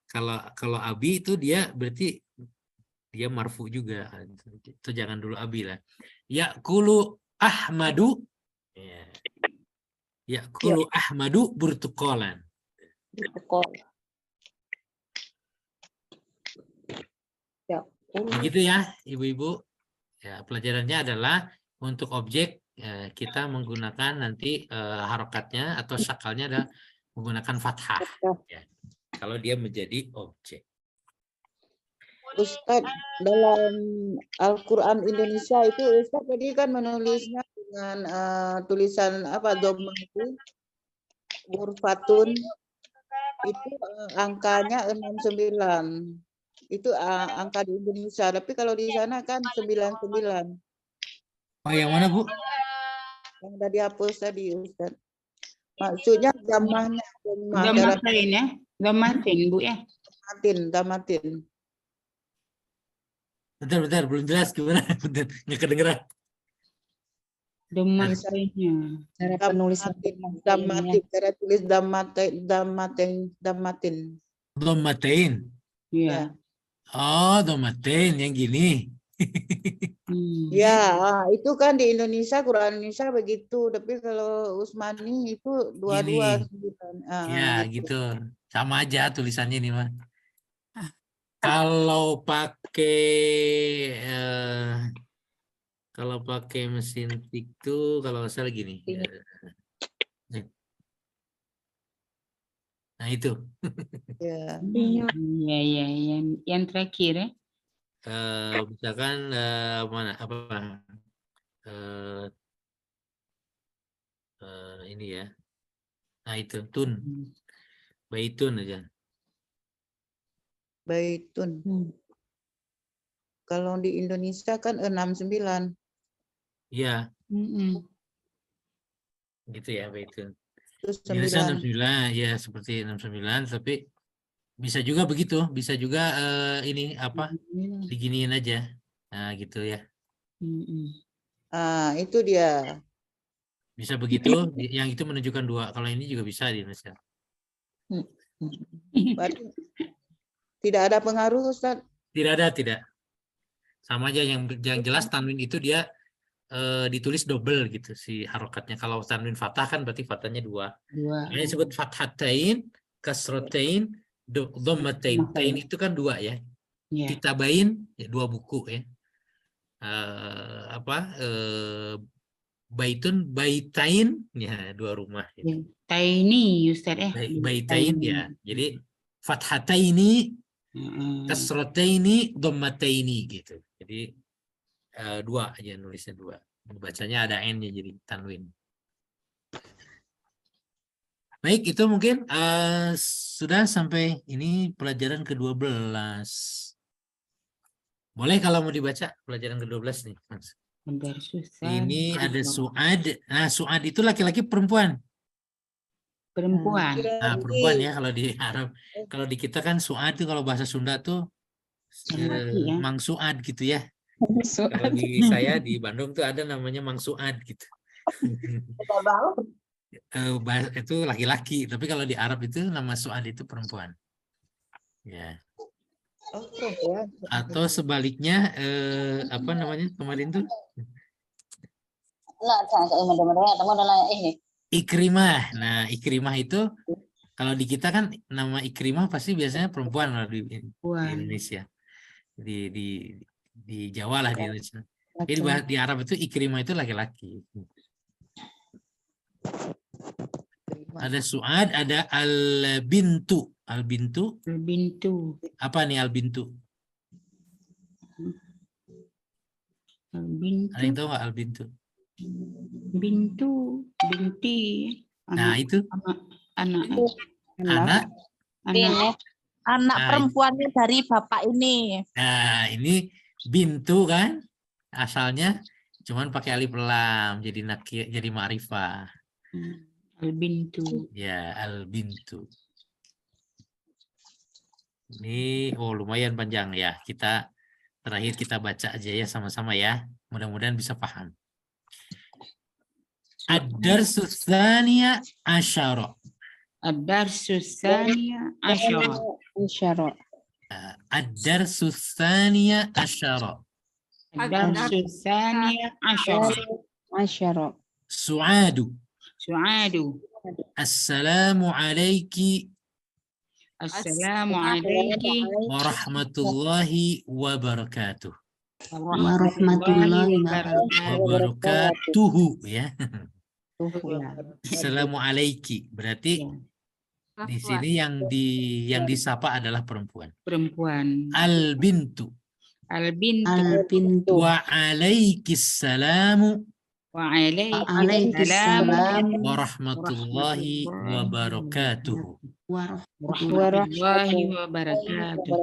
Speaker 2: kalau abi itu dia berarti dia marfu juga. Itu jangan dulu abi lah. Yakulu Ahmadu, ya. Yakulu Ahmadu burtukolan. Begitu ya, ibu-ibu. Ya, pelajarannya adalah untuk objek kita menggunakan nanti harokatnya atau syakalnya adalah menggunakan fathah. Ya. Kalau dia menjadi objek.
Speaker 3: Ustadz, dalam Al-Quran Indonesia itu Ustadz tadi kan menulisnya dengan tulisan apa dhammah itu ghurfatun itu angkanya 69. Itu angka di Indonesia, tapi kalau di sana kan 99.
Speaker 2: Oh, yang mana, Bu?
Speaker 3: Yang udah dihapus tadi Ustadz. Maksudnya dhammahnya dalam
Speaker 4: Damatin ya. Damatin, Bu ya.
Speaker 3: damatin.
Speaker 2: Bentar, belum jelas gimana? Bentar, nggak kedengeran.
Speaker 4: Damatinnya.
Speaker 7: Cara penulisan
Speaker 3: Damatin, cara tulis damatin.
Speaker 2: Dhammatain.
Speaker 4: Iya.
Speaker 2: Oh, dhammatain yang gini.
Speaker 3: Ya, itu kan di Indonesia, Quran Indonesia begitu. Tapi kalau Usmani itu dua-dua.
Speaker 2: Ya, gitu. Sama aja tulisannya ini mah. Kalau pakai mesin tik tuh kalau nggak salah gini. Nah itu.
Speaker 3: Ya.
Speaker 4: Iya. Yang terakhir ya.
Speaker 2: Misalkan mana apa? Ini ya. Nah itu tun. Baitun aja.
Speaker 3: Baitun. Kalau di Indonesia kan 69.
Speaker 2: Iya. Gitu ya, baitun.
Speaker 3: Terus
Speaker 2: Biasa
Speaker 3: 9.
Speaker 2: 69 ya seperti 69, tapi bisa juga begitu, bisa juga ini apa diginiin aja. Nah, gitu ya.
Speaker 3: Itu dia.
Speaker 2: Bisa begitu, yang itu menunjukkan 2. Kalau ini juga bisa di Indonesia.
Speaker 3: Berarti tidak ada pengaruh Ustaz?
Speaker 2: Tidak. Sama aja yang jelas tanwin itu dia ditulis double gitu si harokatnya. Kalau tanwin fathah kan berarti fathahnya 2. Ini disebut fathatain, kasrotain, dhammatain. Tain itu kan 2 ya. Kitabain ya 2 buku ya. Baitun, baitain ya 2 rumah. Gitu.
Speaker 4: Taini Ustaz ya.
Speaker 2: Baitain ya. Jadi fathataini, kasrotaini, dhammataini gitu. Jadi 2 aja nulisnya 2. Bacanya ada n-nya jadi tanwin. Baik, itu mungkin sudah sampai ini pelajaran ke-12. Boleh kalau mau dibaca pelajaran ke-12 nih. Ini ada Su'ad. Nah, Su'ad itu laki-laki perempuan.
Speaker 4: Perempuan.
Speaker 2: Nah, perempuan ya kalau di Arab. Kalau di kita kan Su'ad itu kalau bahasa Sunda tuh Mang Su'ad gitu ya. Kalau di saya di Bandung tuh ada namanya Mang Su'ad gitu. Itu laki-laki, tapi kalau di Arab itu nama Su'ad itu perempuan. Ya.
Speaker 3: Oh, perempuan.
Speaker 2: Atau sebaliknya apa namanya kemarin tuh? Ikrimah. Nah, Ikrimah itu kalau di kita kan nama Ikrimah pasti biasanya perempuan kalau di Indonesia. Di Jawa lah di Indonesia. Jadi di Arab itu Ikrimah itu laki-laki. Ada Su'ad, ada Al-Bintu. Al-Bintu. Apa nih Al-Bintu? Ada yang tahu nggak Al-Bintu?
Speaker 4: Binti.
Speaker 2: Nah, itu.
Speaker 9: Anak perempuannya dari bapak ini.
Speaker 2: Nah, ini bintu kan? Asalnya cuman pakai alif lam jadi nakir, jadi ma'rifah.
Speaker 4: Al-Bintu.
Speaker 2: Ya, Al-Bintu. Ini lumayan panjang ya. Terakhir kita baca aja ya sama-sama ya. Mudah-mudahan bisa paham. Ad-darsu tsaniya asyara.
Speaker 4: Ad-darsu tsaniya asyara.
Speaker 2: Ad-darsu tsaniya asyara.
Speaker 4: Ad-darsu tsaniya asyara.
Speaker 2: Su'adu.
Speaker 4: Su'adu.
Speaker 2: Assalamu alayki
Speaker 4: Assalamualaikum
Speaker 2: warahmatullahi wabarakatuh.
Speaker 5: Warahmatullahi wabarakatuh.
Speaker 2: Wabarakatuhu ya.
Speaker 6: Tuh ya.
Speaker 2: Assalamualaikum. Berarti di sini yang disapa adalah perempuan.
Speaker 4: perempuan.
Speaker 2: Al bintu.
Speaker 4: Al-bintu
Speaker 5: Al-bintu.
Speaker 2: Wa alaikissalamu
Speaker 5: Waalaikumsalam
Speaker 2: warahmatullahi wabarakatuh.
Speaker 4: warahmatullahi wabarakatuh.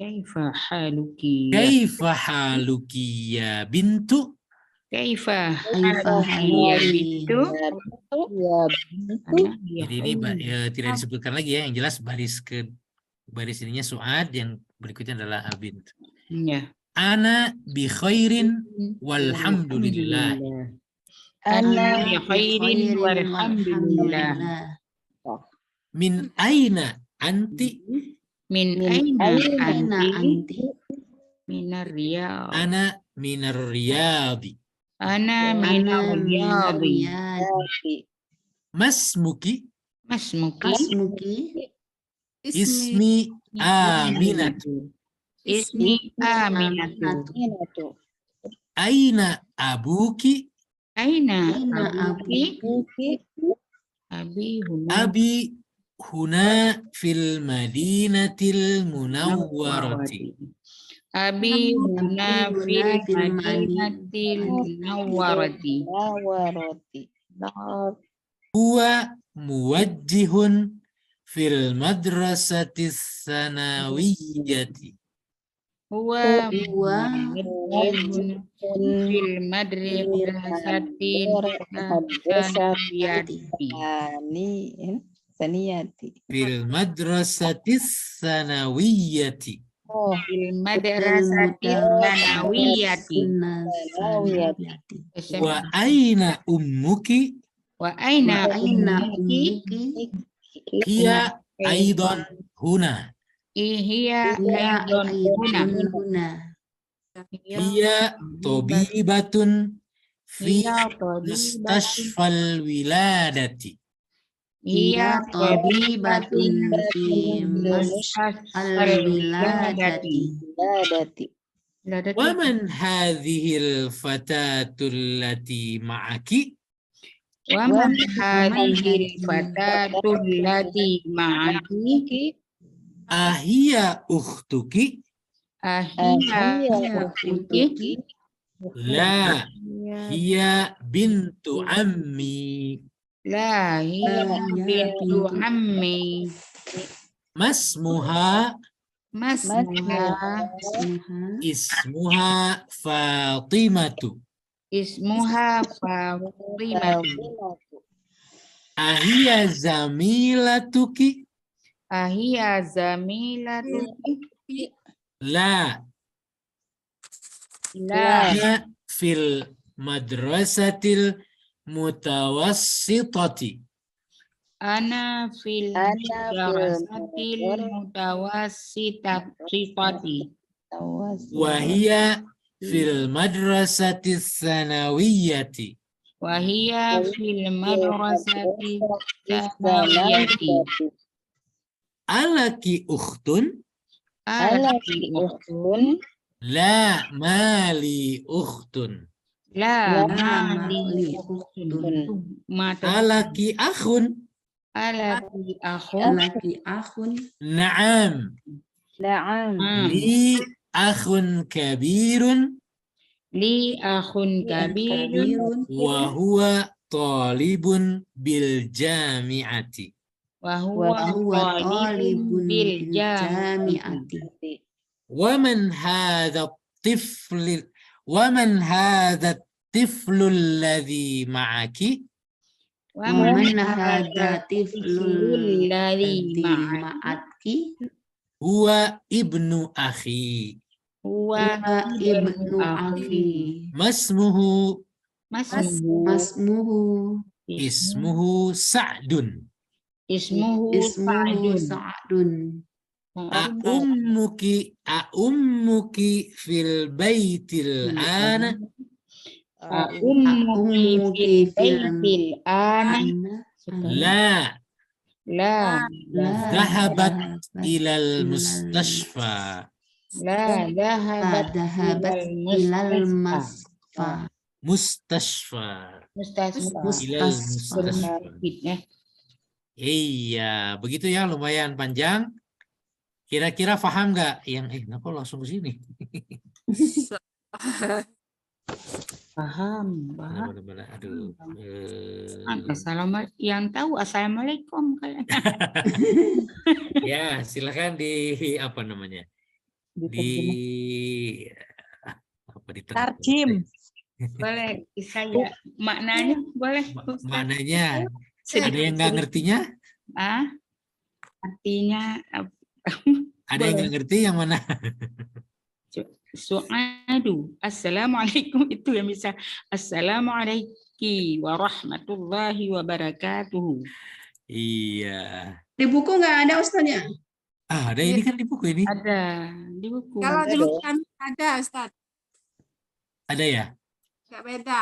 Speaker 4: Kaifa haluki?
Speaker 2: Kaifa haluki ya bintu?
Speaker 4: Kaifa
Speaker 5: Kaifa
Speaker 4: haluki ya
Speaker 5: haluki?
Speaker 4: bintu?
Speaker 2: Jadi ini tidak disebutkan lagi ya. Yang jelas baris ininya su'ad, yang berikutnya adalah al-bint.
Speaker 4: Ya.
Speaker 2: Ana bi khairin walhamdulillah.
Speaker 4: Ana bi khairin walhamdulillah.
Speaker 2: Min aina anti?
Speaker 4: Min aina
Speaker 5: Aina
Speaker 4: anti?
Speaker 5: anti?
Speaker 4: Minar riyad.
Speaker 2: Ana minar riyadi.
Speaker 4: Ana minar riyadi.
Speaker 2: Masmuki?
Speaker 4: Masmuki?
Speaker 5: Asmuki?
Speaker 2: Ismi Aminatu.
Speaker 4: Ismi Aminatu.
Speaker 2: Aina abuki?
Speaker 4: Aina
Speaker 5: Aina
Speaker 4: abuki?
Speaker 5: abuki?
Speaker 4: Abi huna.
Speaker 2: Abi huna fil madinatil munawwarati.
Speaker 4: Abi huna fil madinatil munawwarati.
Speaker 2: Huwa muwajjihun fil madrasatis sanawiyyati.
Speaker 4: Huwa
Speaker 5: Huwa
Speaker 4: muwajjihun fil madrasatil sanawiyati.
Speaker 2: Fil madrasatis sanawiyyati.
Speaker 4: Fil madrasatil sanawiyati.
Speaker 2: Wa aina ummuki?
Speaker 4: Wa aina
Speaker 5: Aina
Speaker 4: ummuki?
Speaker 5: ummuki?
Speaker 2: Hiya aidan huna.
Speaker 4: Hiya
Speaker 5: Ya
Speaker 4: aidon huna.
Speaker 5: huna.
Speaker 2: Hiya tabibatun fi
Speaker 4: Hiya tabibatun.
Speaker 2: mustashfal wiladati.
Speaker 4: Hiya
Speaker 5: tabibatun fi
Speaker 4: al-wiladati.
Speaker 2: Wa man hadhil fatatul lati ma'aki?
Speaker 4: Wa man hadhil fatatul lati ma'aki?
Speaker 2: Ahiya ukhtuki?
Speaker 4: Ahiya ukhtuki?
Speaker 2: La, hiya bintu ammi.
Speaker 4: La hiya bintu ammi.
Speaker 2: Masmuha?
Speaker 4: Masmuha
Speaker 2: Ismuha Fatimatu.
Speaker 4: ismuha Fatimatu.
Speaker 2: Ahiya zamilatuki?
Speaker 4: Ahiya zamilatuki?
Speaker 2: La,
Speaker 4: La
Speaker 2: hiya fil madrasatil mutawassitati.
Speaker 4: ana fil madrasatil mutawassitati.
Speaker 2: Wahia fil madrasatis sanawiyati.
Speaker 4: Wahia fil madrasati sanawiyati.
Speaker 2: Alaki ukhtun?
Speaker 4: Alaki ukhtun?
Speaker 2: La mali ukhtun.
Speaker 4: La mali ukhtun.
Speaker 2: Alaki akhun?
Speaker 4: Alaki akhun?
Speaker 5: Alaki akhun?
Speaker 2: Naam. Li akhun kabirun?
Speaker 4: Li akhun kabirun?
Speaker 2: Wa huwa talibun bil jami'ati.
Speaker 4: Wa huwa talibun bil jami'ati.
Speaker 2: Wa man hadha at-tifl alladhi ma'aki?
Speaker 5: Wa man hadha tiflul
Speaker 4: ladzi
Speaker 5: ma'aki?
Speaker 2: Huwa ibnu akhi.
Speaker 4: Huwa
Speaker 5: Ibnu akhi.
Speaker 2: Masmuhu?
Speaker 5: Masmuhu?
Speaker 2: Ismuhu Sa'dun.
Speaker 4: Ismuhu
Speaker 5: Ismuhu
Speaker 4: Sa'dun.
Speaker 5: Sa'dun.
Speaker 2: A'ummuki fil baitil ana?
Speaker 4: Ummuki fil baitil ana?
Speaker 2: La.
Speaker 6: La.
Speaker 2: Zahabat ilal mustashfa.
Speaker 6: La. Dahabat
Speaker 5: Dahabat ilal masfa.
Speaker 2: Mustashfa.
Speaker 6: Mustasfa.
Speaker 2: Ilal
Speaker 5: Mustasfa.
Speaker 2: mustashfa.
Speaker 6: Ya.
Speaker 2: Iya, begitu ya, lumayan panjang. Kira-kira paham nggak? Kenapa langsung ke sini?
Speaker 6: Paham.
Speaker 2: Benar-benar, aduh.
Speaker 4: Assalamualaikum. Yang tahu assalamualaikum kalian.
Speaker 2: Ya, silakan di apa namanya? Diterjemah.
Speaker 9: Tarjim.
Speaker 4: Boleh saya maknanya boleh. Ustaz?
Speaker 2: Maknanya ada yang nggak ngertinya?
Speaker 4: Artinya
Speaker 2: Ada yang nggak ngerti yang mana?
Speaker 4: su'adu. Assalamualaikum itu yang bisa. Assalamualaikum warahmatullahi wabarakatuh.
Speaker 2: Iya.
Speaker 10: Di buku nggak ada Ustaznya?
Speaker 2: Ada ini kan di buku ini.
Speaker 4: Ada di buku.
Speaker 10: Kalau di buku kan ada Ustaz.
Speaker 2: Ada ya?
Speaker 10: Nggak beda.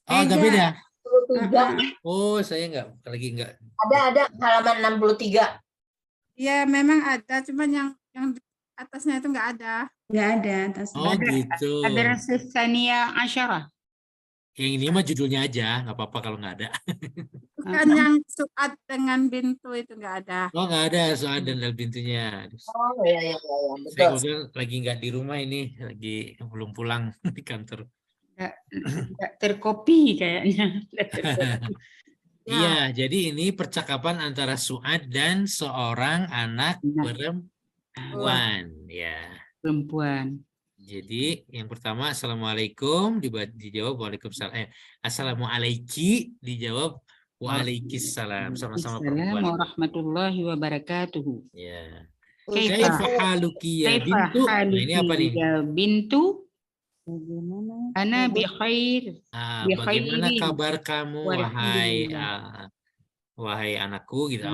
Speaker 2: Oh, nggak beda.
Speaker 8: 63.
Speaker 2: Oh, saya lagi nggak.
Speaker 8: Ada halaman 63.
Speaker 10: Ya memang ada, cuman yang di atasnya itu nggak ada.
Speaker 5: Nggak ada atas.
Speaker 2: Oh, gitu.
Speaker 4: Ada Sania Asyarah.
Speaker 2: Yang ini mah judulnya aja, nggak apa-apa kalau nggak ada.
Speaker 10: Bukan yang suat dengan bintu itu nggak ada.
Speaker 2: Oh, nggak ada soal dan pintunya.
Speaker 8: Oh iya
Speaker 2: Saya
Speaker 8: betul.
Speaker 2: kebetulan lagi nggak di rumah ini, lagi belum pulang di kantor.
Speaker 4: Nggak terkopi kayaknya. Nggak terkopi.
Speaker 2: Iya, jadi ini percakapan antara Su'ad dan seorang anak perempuan, ya.
Speaker 4: Perempuan.
Speaker 2: Jadi yang pertama Assalamualaikum dijawab Waalaikumsalam. Assalamualaikum dijawab Waalaikumsalam. Sama-sama
Speaker 4: Assalamualaikum
Speaker 2: perempuan.
Speaker 4: warahmatullahi wabarakatuh.
Speaker 2: Ya.
Speaker 4: Kaifa
Speaker 2: Kaifa haluki ya bintu? Nah, ini apa nih?
Speaker 4: Ya bintu.
Speaker 7: Bagaimana?
Speaker 4: Ana bi khair.
Speaker 2: Bagaimana
Speaker 4: khairin.
Speaker 2: kabar kamu wahai anakku gitu.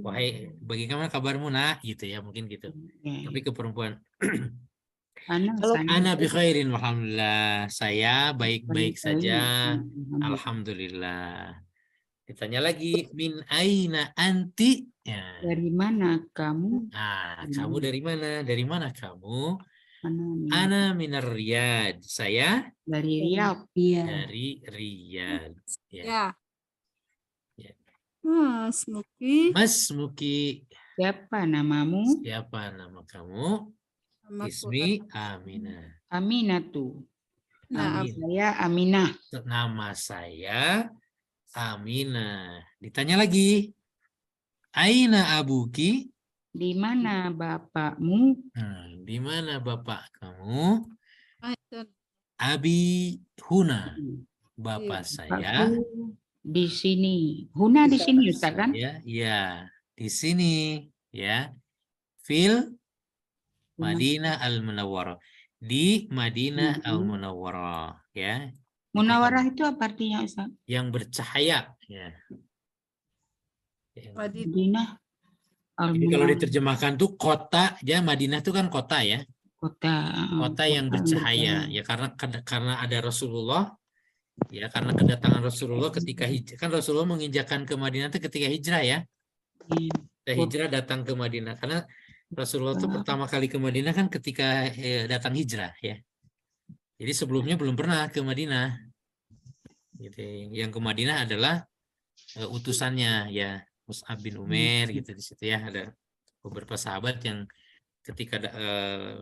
Speaker 2: Wahai bagaimana kabarmu nak gitu ya, mungkin gitu. Tapi ke perempuan. Ana bi khairin alhamdulillah. Saya baik-baik saja. Alhamdulillah. Ditanya lagi min aina anti? Ya.
Speaker 4: Dari mana kamu?
Speaker 2: Kamu dari mana? Dari mana kamu? Ana minar Riyadh. Saya
Speaker 4: dari Riyadh.
Speaker 2: dari Riyadh. Ya.
Speaker 10: Mas Muki.
Speaker 2: Mas Muki.
Speaker 4: Siapa namamu?
Speaker 2: Siapa nama kamu? Ismi Aminah.
Speaker 4: Aminatu.
Speaker 10: Nah,
Speaker 4: Saya Aminah.
Speaker 2: Nama saya Aminah. Ditanya lagi. Aina abuki?
Speaker 4: Di mana bapakmu?
Speaker 2: Di mana bapak kamu? Abi Huna. Bapak saya
Speaker 4: Di sini. Huna di sini Ustaz kan?
Speaker 2: Ya, di sini ya. Fil Madinah Al-Munawwarah. Di Madinah Al-Munawwarah ya.
Speaker 4: Munawwarah itu apa artinya Ustaz?
Speaker 2: Yang bercahaya ya.
Speaker 4: Madinah.
Speaker 2: Jadi kalau diterjemahkan tuh kota, ya Madinah itu kan kota ya. Kota yang bercahaya ya, karena ada Rasulullah ya, karena kedatangan Rasulullah ketika kan Rasulullah menginjakkan ke Madinah itu ketika hijrah ya. Hijrah datang ke Madinah karena Rasulullah itu pertama kali ke Madinah kan ketika datang hijrah ya. Jadi sebelumnya belum pernah ke Madinah. Gitu. Yang ke Madinah adalah utusannya ya, Mus'ab bin Umair gitu di situ ya, ada beberapa sahabat yang ketika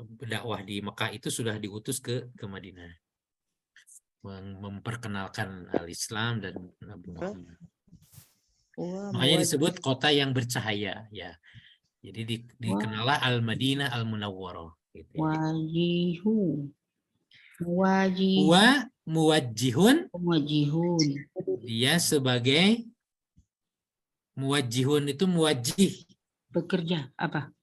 Speaker 2: berdakwah di Mekah itu sudah diutus ke Madinah. Memperkenalkan al-Islam dan Nabi Muhammad. Makanya disebut kota yang bercahaya ya. Jadi dikenallah Al-Madinah Al-Munawwarah gitu.
Speaker 4: Wajihu.
Speaker 2: Muwajjihun. Dia sebagai muwajjihun itu muwajjih.
Speaker 4: Bekerja apa?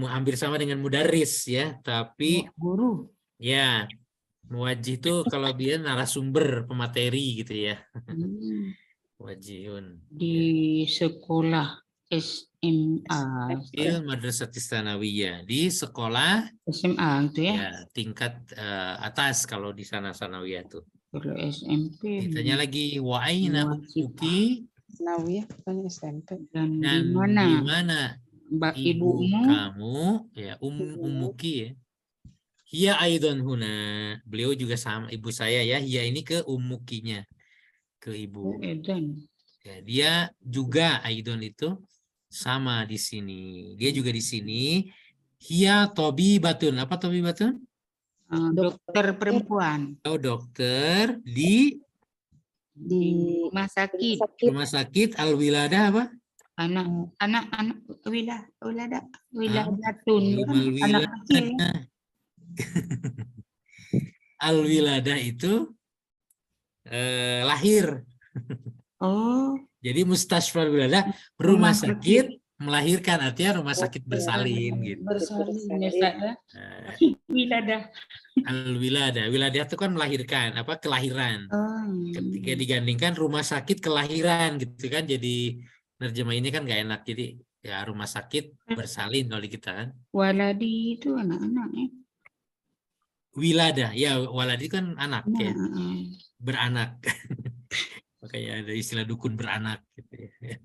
Speaker 2: Hampir sama dengan mudarris ya, tapi
Speaker 4: guru.
Speaker 2: Ya, muwajjih itu kalau dia narasumber pemateri gitu ya. Muwajjihun.
Speaker 4: Di sekolah SMA.
Speaker 2: Madrasatis Tsanawiyah, di sekolah
Speaker 4: SMA itu ya.
Speaker 2: Ya, tingkat atas kalau di sana Tsanawiyah tuh.
Speaker 4: Kalau SMP.
Speaker 2: Ditanya lagi wa aina ummuki?
Speaker 7: Nawiyah bukannya SMP.
Speaker 4: Dan di
Speaker 2: Dan
Speaker 4: mana
Speaker 2: di mana
Speaker 4: Mbak
Speaker 2: ibu
Speaker 4: ibumu?
Speaker 2: kamu, ya umuki ya. Hiya aidon huna. Beliau juga sama ibu saya ya. Hiya ini ke umukinya, ke
Speaker 4: Oh,
Speaker 2: ibu.
Speaker 4: edan.
Speaker 2: Ya, dia juga aidon itu sama di sini. Dia juga di sini. Hiya tobi batun. Apa tobi batun?
Speaker 4: Dokter perempuan
Speaker 2: Oh, dokter di
Speaker 4: di rumah sakit.
Speaker 2: rumah sakit Al-Wiladah apa?
Speaker 4: Anak wiladatun. Anak
Speaker 2: Al-Wiladah.
Speaker 4: kecil. Ya.
Speaker 2: Al-Wiladah itu lahir.
Speaker 4: Oh,
Speaker 2: Jadi Mustasfa Wiladah rumah sakit melahirkan, artinya rumah sakit bersalin gitu.
Speaker 4: bersalin ya, Ustaz, ya.
Speaker 2: Nah,
Speaker 4: Wiladah.
Speaker 2: Al-Wiladah. Wiladah itu kan melahirkan, apa kelahiran.
Speaker 4: Oh,
Speaker 2: Ketika digandingkan rumah sakit kelahiran gitu kan, jadi nerjemah ini kan nggak enak. Jadi ya rumah sakit bersalin kalau di kita kan.
Speaker 4: waladi itu anak-anak ya.
Speaker 2: Wiladah, ya waladi kan anak ya,
Speaker 4: Nah,
Speaker 2: beranak. Makanya ada istilah dukun beranak gitu ya.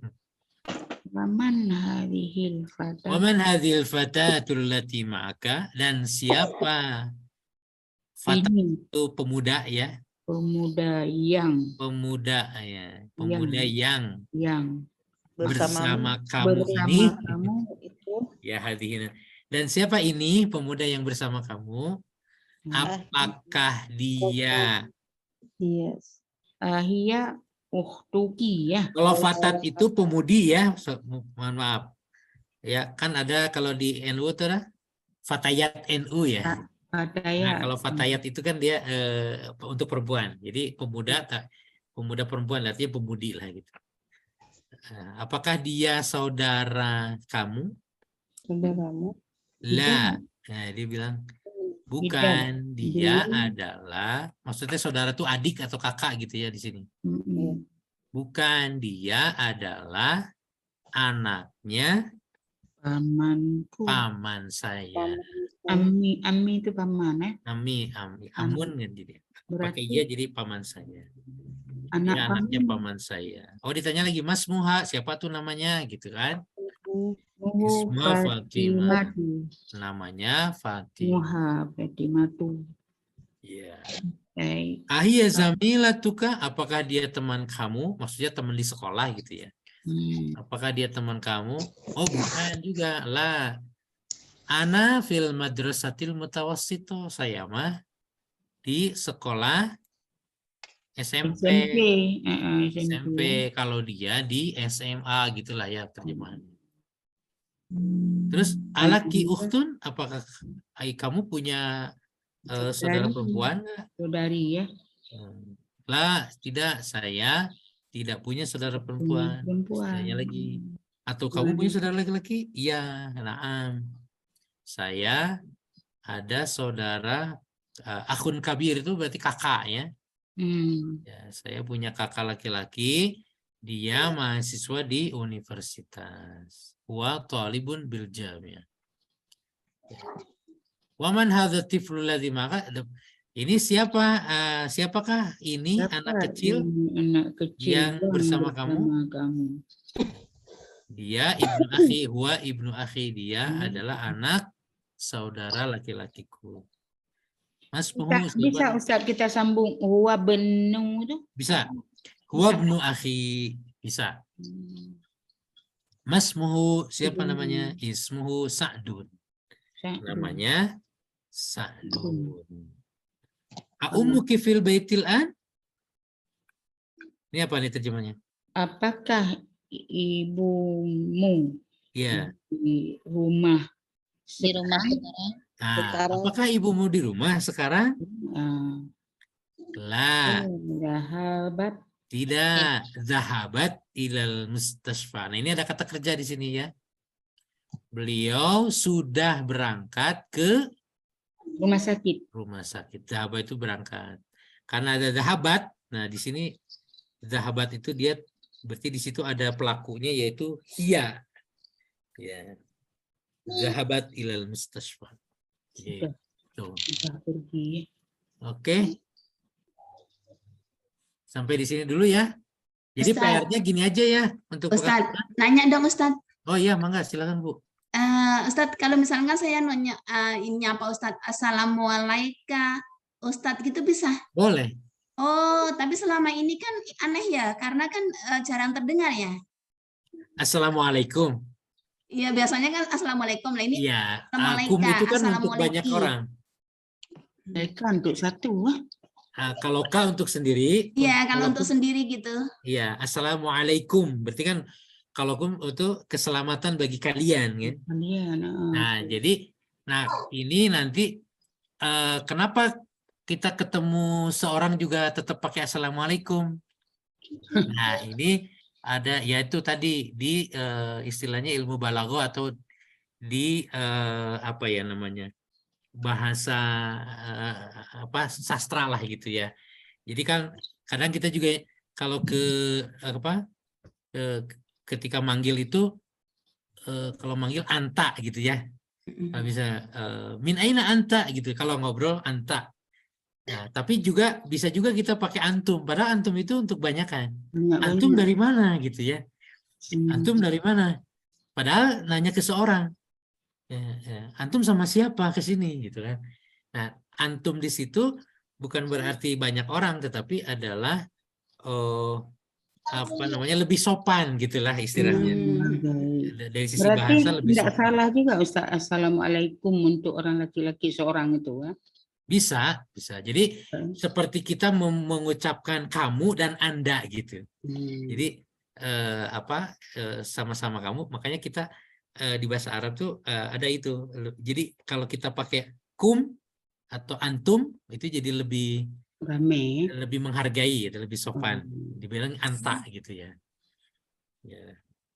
Speaker 4: waman hadhil fata.
Speaker 2: Waman hadhil fatatul lati ma'aka, dan siapa fata
Speaker 4: Ini
Speaker 2: itu pemuda ya,
Speaker 4: pemuda yang
Speaker 2: pemuda ya, pemuda yang bersama kamu
Speaker 4: bersama
Speaker 2: ini
Speaker 4: kamu
Speaker 3: itu
Speaker 2: ya hadirin. Dan siapa ini pemuda yang bersama kamu? Apakah dia?
Speaker 3: yes.
Speaker 4: Ahia uhtuki ya.
Speaker 2: Kalau fatat itu pemudi ya, mohon maaf. Ya, kan ada kalau di NU itu ada fatayat NU ya. Nah,
Speaker 4: Fataya.
Speaker 2: kalau fatayat itu kan dia untuk perempuan. Jadi pemuda perempuan artinya pemudi lah gitu. Apakah dia saudara kamu?
Speaker 7: Saudaramu.
Speaker 2: Lah, nah, dia bilang bukan, dia adalah, maksudnya saudara tuh adik atau kakak gitu ya di sini. Bukan, dia adalah anaknya
Speaker 4: Pamanku.
Speaker 2: paman saya.
Speaker 4: Ami itu paman ya.
Speaker 2: Amun kan jadi. Pakai iya jadi paman saya.
Speaker 4: Anak
Speaker 2: Dia anaknya paman saya. Oh, ditanya lagi, Mas Muha, siapa tuh namanya gitu kan? Isma Fatimah. Namanya Fatimah.
Speaker 4: Muha Fatimatu.
Speaker 2: Iya.
Speaker 4: Baik.
Speaker 2: Ahia zamilatuka, apakah dia teman kamu? Maksudnya teman di sekolah gitu ya. Apakah dia teman kamu? Oh, bukan juga. Lah. Ana fil madrasatil mutawassito. Saya mah di sekolah SMP. SMP. Kalau dia di SMA gitulah ya terjemahannya. Terus alaki ukhtun, apakah kamu punya saudara perempuan?
Speaker 4: Saudari ya.
Speaker 2: Lah, tidak, saya tidak punya saudara perempuan. Tanya lagi. Atau kamu punya saudara laki-laki? Iya, naam. Saya ada saudara akhun kabir, itu berarti kakak ya. Ya, saya punya kakak laki-laki, dia mahasiswa di universitas. Wa talibun bil jami'ah. Waman hadza tiflu ladzi maka, ini siapa? Siapakah ini anak kecil yang bersama kamu? Dia ibnu akhi, huwa ibnu akhi, dia adalah anak saudara laki-lakiku. Mas
Speaker 4: bisa Ustaz kita sambung huwa benu itu?
Speaker 2: Bisa. Huwa ibnu akhi, bisa. Masmuhu, siapa namanya? Ismuhu Sa'dun. Namanya Sa'dun. Ummuki fil baitil an? Ini apa nih terjemahnya?
Speaker 4: Apakah ibumu di rumah
Speaker 9: sekarang?
Speaker 2: Nah, apakah ibumu di rumah sekarang? Lah.
Speaker 4: Zahabat.
Speaker 2: Tidak. Zahabat ilal mustasfa. Nah, ini ada kata kerja di sini ya. Beliau sudah berangkat ke
Speaker 4: rumah sakit.
Speaker 2: Rumah sakit. Zahabat itu berangkat. Karena ada zahabat. Nah, di sini zahabat itu dia berarti di situ ada pelakunya yaitu hiya. Ya. Zahabat ilal mustasfa. Oke. Sampai di sini dulu ya. Jadi
Speaker 5: Ustaz.
Speaker 2: PR-nya gini aja ya untuk
Speaker 5: Ustaz,
Speaker 2: pekan.
Speaker 5: nanya dong Ustaz.
Speaker 2: Oh iya, mangga silakan Bu.
Speaker 5: Ustadz, kalau misalnya saya nanya ini apa Ustadz, Assalamualaikum, Ustadz gitu bisa?
Speaker 2: Boleh.
Speaker 5: Oh, tapi selama ini kan aneh ya, karena kan jarang terdengar ya.
Speaker 2: Assalamualaikum.
Speaker 5: Iya, biasanya kan Assalamualaikum. Lah ini
Speaker 2: Iya,
Speaker 5: Assalamualaikum,
Speaker 2: akum itu kan untuk banyak
Speaker 5: Assalamualaikum.
Speaker 2: orang.
Speaker 4: Mereka untuk satu.
Speaker 2: Kalau K untuk sendiri.
Speaker 5: Iya, kalau
Speaker 2: kalau
Speaker 5: untuk
Speaker 2: kum,
Speaker 5: sendiri gitu.
Speaker 2: iya, Assalamualaikum. Berarti kan kalau kum itu keselamatan bagi kalian kan.
Speaker 4: Kalian.
Speaker 2: Nah, jadi ini nanti kenapa kita ketemu seorang juga tetap pakai Assalamualaikum? Nah, ini ada yaitu tadi di istilahnya ilmu balaghah atau di apa ya namanya? Bahasa sastra lah gitu ya. Jadi kan kadang kita juga kalau ketika manggil itu kalau manggil anta gitu ya. Nggak bisa min aina anta gitu kalau ngobrol anta. Nah, tapi juga bisa juga kita pakai antum. Padahal antum itu untuk banyakan. Antum dari mana gitu ya? Antum dari mana? Padahal nanya ke seorang. Antum sama siapa ke sini gitu kan. Nah, antum di situ bukan berarti banyak orang tetapi adalah apa namanya lebih sopan gitulah istilahnya. Dari sisi
Speaker 4: Berarti
Speaker 2: bahasa lebih
Speaker 4: tidak
Speaker 2: sopan.
Speaker 4: salah juga Ustaz Assalamualaikum untuk orang laki-laki seorang itu ya.
Speaker 2: Bisa. Jadi seperti kita mengucapkan kamu dan Anda gitu. Jadi sama-sama kamu, makanya kita di bahasa Arab tuh ada itu. Jadi kalau kita pakai kum atau antum itu jadi lebih
Speaker 4: Rame.
Speaker 2: lebih menghargai, lebih sopan. Dibilang anta gitu ya.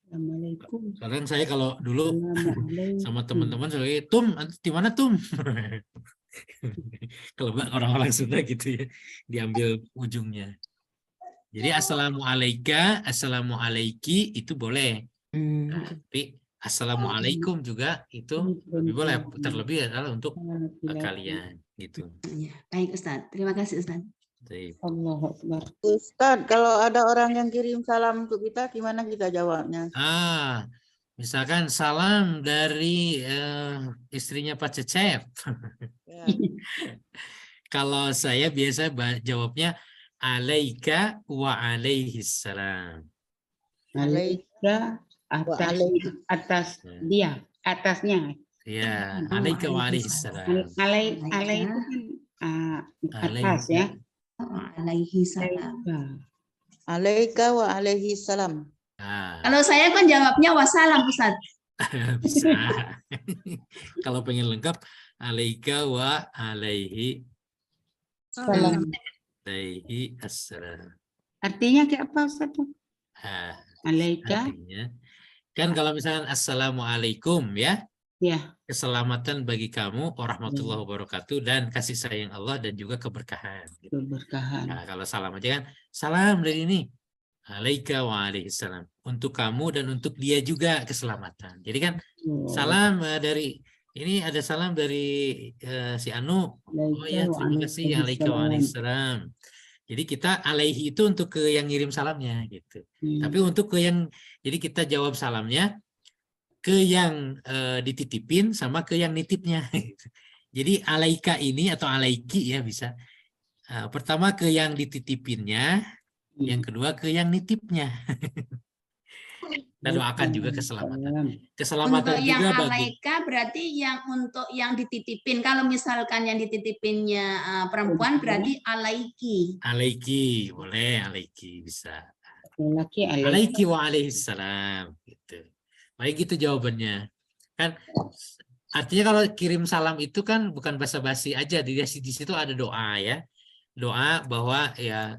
Speaker 4: Assalamualaikum.
Speaker 2: Soalnya saya kalau dulu
Speaker 4: Assalamualaikum.
Speaker 2: sama teman-teman saya, Tum, di mana Tum? Kalau orang-orang Sunda gitu ya, diambil ujungnya. Jadi assalamualaikum, assalamualaiki itu boleh. Nah, tapi assalamualaikum juga itu lebih boleh. Terlebih adalah untuk kalian gitu.
Speaker 5: Ya, baik Ustadz. Terima kasih Ustadz.
Speaker 4: Allahu Akbar.
Speaker 3: Ustadz, kalau ada orang yang kirim salam untuk kita, gimana kita jawabnya?
Speaker 2: Misalkan salam dari istrinya Pak Cecep.
Speaker 3: Ya.
Speaker 2: Kalau saya biasa jawabnya alaika wa alaihissalam.
Speaker 4: Alaika atas dia, atasnya.
Speaker 2: Ya, alaika wa alaihissalam.
Speaker 4: Alai itu kan atas ya.
Speaker 5: Alaihi salam.
Speaker 3: Alaika wa alaihi salam.
Speaker 5: Kalau saya kan jawabnya wassalam Ustaz.
Speaker 2: Bisa. Kalau pengen lengkap, alaika wa alaihi
Speaker 4: Salam.
Speaker 2: alaihi assalam.
Speaker 4: Artinya kayak apa Ustaz? Alaika.
Speaker 2: Artinya, kan kalau misalnya assalamualaikum ya, keselamatan bagi kamu warahmatullahi wabarakatuh dan kasih sayang Allah dan juga keberkahan.
Speaker 4: Keberkahan.
Speaker 2: Nah, kalau salam aja kan, salam dari ini. Alaika wa alaihissalam. Untuk kamu dan untuk dia juga keselamatan. Jadi kan salam dari ini ada salam dari si Anu. Oh ya, terima kasih. Alaika wa alaihissalam. Jadi kita alaihi itu untuk ke yang ngirim salamnya gitu. Tapi untuk ke yang jadi kita jawab salamnya ke yang dititipin sama ke yang nitipnya. Jadi alaika ini atau alaiki ya bisa. Pertama ke yang dititipinnya. Yang kedua ke yang nitipnya. Dan doakan juga keselamatan. Keselamatan
Speaker 5: untuk
Speaker 2: juga
Speaker 5: yang
Speaker 2: bagi
Speaker 5: alaika berarti yang untuk yang dititipin. Kalau misalkan yang dititipinnya perempuan berarti alaiki.
Speaker 2: alaiki, boleh alaiki bisa.
Speaker 4: Laki
Speaker 2: Alaiki wa alaihissalam gitu. Baik itu jawabannya. Kan artinya kalau kirim salam itu kan bukan basa-basi aja, di situ ada doa ya. Doa bahwa ya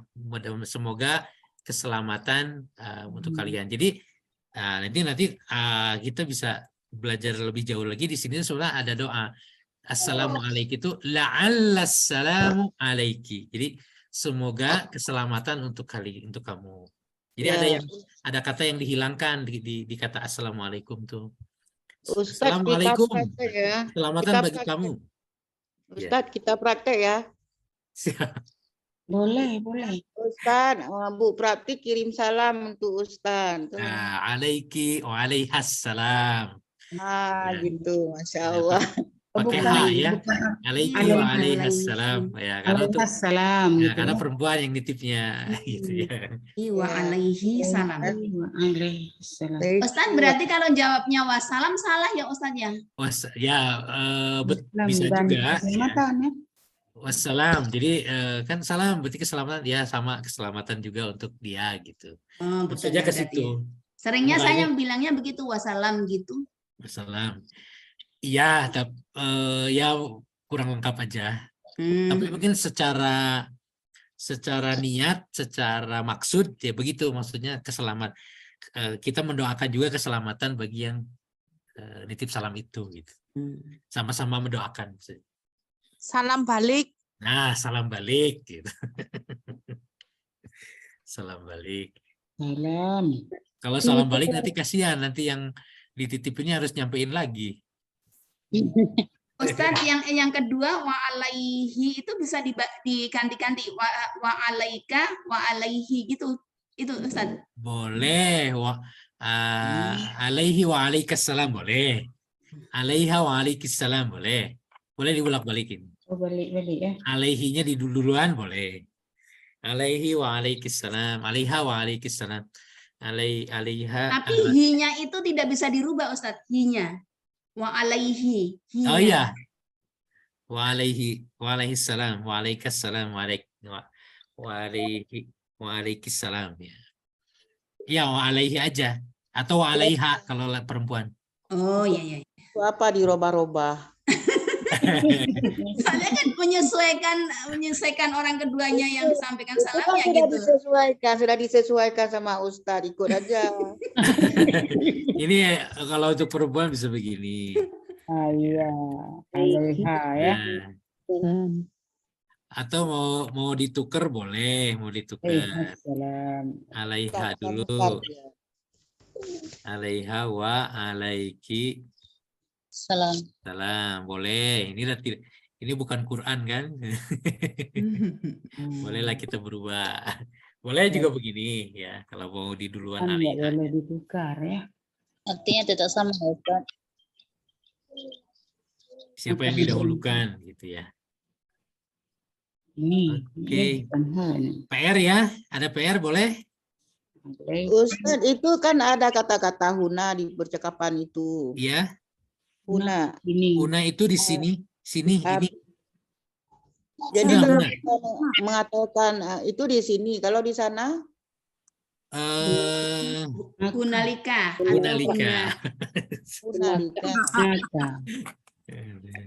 Speaker 2: semoga keselamatan untuk kalian. Jadi nanti kita bisa belajar lebih jauh lagi di sini sebenarnya ada doa. Assalamualaikum itu la'allassalamu alaiki. Jadi semoga keselamatan untuk kamu. Jadi ada kata yang dihilangkan di kata assalamualaikum tuh.
Speaker 3: Ustadz,
Speaker 2: Assalamualaikum.
Speaker 3: kita praktek ya.
Speaker 2: Keselamatan
Speaker 3: Kita
Speaker 2: bagi
Speaker 3: praktek.
Speaker 2: kamu.
Speaker 3: Ustadz, kita praktek ya.
Speaker 4: Boleh.
Speaker 3: Ustaz, Bu Prapti kirim salam untuk Ustaz. Tuh.
Speaker 2: Alaiki wa alaihassalam. Ya.
Speaker 3: Gitu, Masya
Speaker 2: Ya,
Speaker 3: Allah.
Speaker 2: pakai H ya. Alaiki wa alaihassalam. Ya, karena untuk
Speaker 4: Waalaikumsalam
Speaker 2: ya,
Speaker 4: gitu
Speaker 2: karena
Speaker 4: ya.
Speaker 2: perempuan yang nitipnya gitu ya.
Speaker 5: Wa alaihi salam.
Speaker 4: Waalaikumsalam.
Speaker 5: Ustaz, berarti kalau jawabnya wassalam salah ya Ustaz ya?
Speaker 2: Bisa
Speaker 4: Dan
Speaker 2: juga. Ya.
Speaker 4: keselamatan ya.
Speaker 2: Wassalam. Jadi kan salam berarti keselamatan ya, sama keselamatan juga untuk dia gitu.
Speaker 5: Oh,
Speaker 2: Tentu
Speaker 5: betul
Speaker 2: saja
Speaker 5: ya,
Speaker 2: ke
Speaker 5: berarti ya.
Speaker 2: situ.
Speaker 5: Seringnya
Speaker 2: Mulai
Speaker 5: saya bilangnya begitu wassalam gitu.
Speaker 2: Wassalam. Iya, tapi ya kurang lengkap aja. Tapi mungkin secara niat, secara maksud ya begitu, maksudnya kita mendoakan juga keselamatan bagi yang nitip salam itu gitu. Sama-sama mendoakan.
Speaker 9: Salam balik.
Speaker 2: Nah, salam balik gitu. Salam balik.
Speaker 4: Salam.
Speaker 2: Kalau salam balik nanti kasihan, nanti yang dititipinnya harus nyampein lagi.
Speaker 5: Ustadz, yang kedua wa alaihi itu bisa diganti-ganti wa alaika wa alaihi gitu. Itu Ustadz.
Speaker 2: Boleh. Alaihi wa alaikassalam boleh. Alaiha wa alaikissalam boleh. Boleh diulak-balikin.
Speaker 4: Balik-balik ya.
Speaker 2: Alaihinya di duluan boleh. Alaihi wa alaikissalam. Alaiha wa alaikissalam. Alaiha.
Speaker 5: Tapi hi-nya itu tidak bisa dirubah Ustadz. Hi-nya. Wa alaihi. Hi-nya.
Speaker 2: Oh iya. Wa alaihissalam. Wa alaikassalam. Wa alaikissalam. Ya. Ya, wa alaihi aja. Atau wa alaiha kalau perempuan.
Speaker 5: Oh iya, iya.
Speaker 3: Itu apa dirubah-rubah?
Speaker 5: Soalnya kan menyesuaikan orang keduanya yang disampaikan
Speaker 3: Itu kan
Speaker 5: salamnya
Speaker 3: sudah disesuaikan sama Ustadz, ikut aja.
Speaker 2: Ini kalau untuk perempuan bisa begini.
Speaker 4: Iya. Alaiha ya.
Speaker 2: Nah, atau mau ditukar boleh, mau ditukar. Alaiha dulu. Alaiha wa alaiki salam. Boleh. Ini bukan Quran kan? Bolehlah kita berubah. Boleh juga begini ya, kalau mau di duluan alaiha.
Speaker 4: Boleh ditukar ya.
Speaker 6: Artinya tidak sama Ustaz.
Speaker 2: Siapa yang didahulukan gitu ya.
Speaker 4: Ini.
Speaker 2: Oke. PR ya? Ada PR boleh?
Speaker 3: Ustadz, itu kan ada kata-kata huna di percakapan itu.
Speaker 2: Iya.
Speaker 3: Huna.
Speaker 2: Huna itu di sini, ini.
Speaker 3: Jadi
Speaker 2: Huna,
Speaker 3: kalau
Speaker 2: huna.
Speaker 3: kita mengatakan itu di sini, kalau di sana
Speaker 5: Hunalika.
Speaker 2: Hunalika.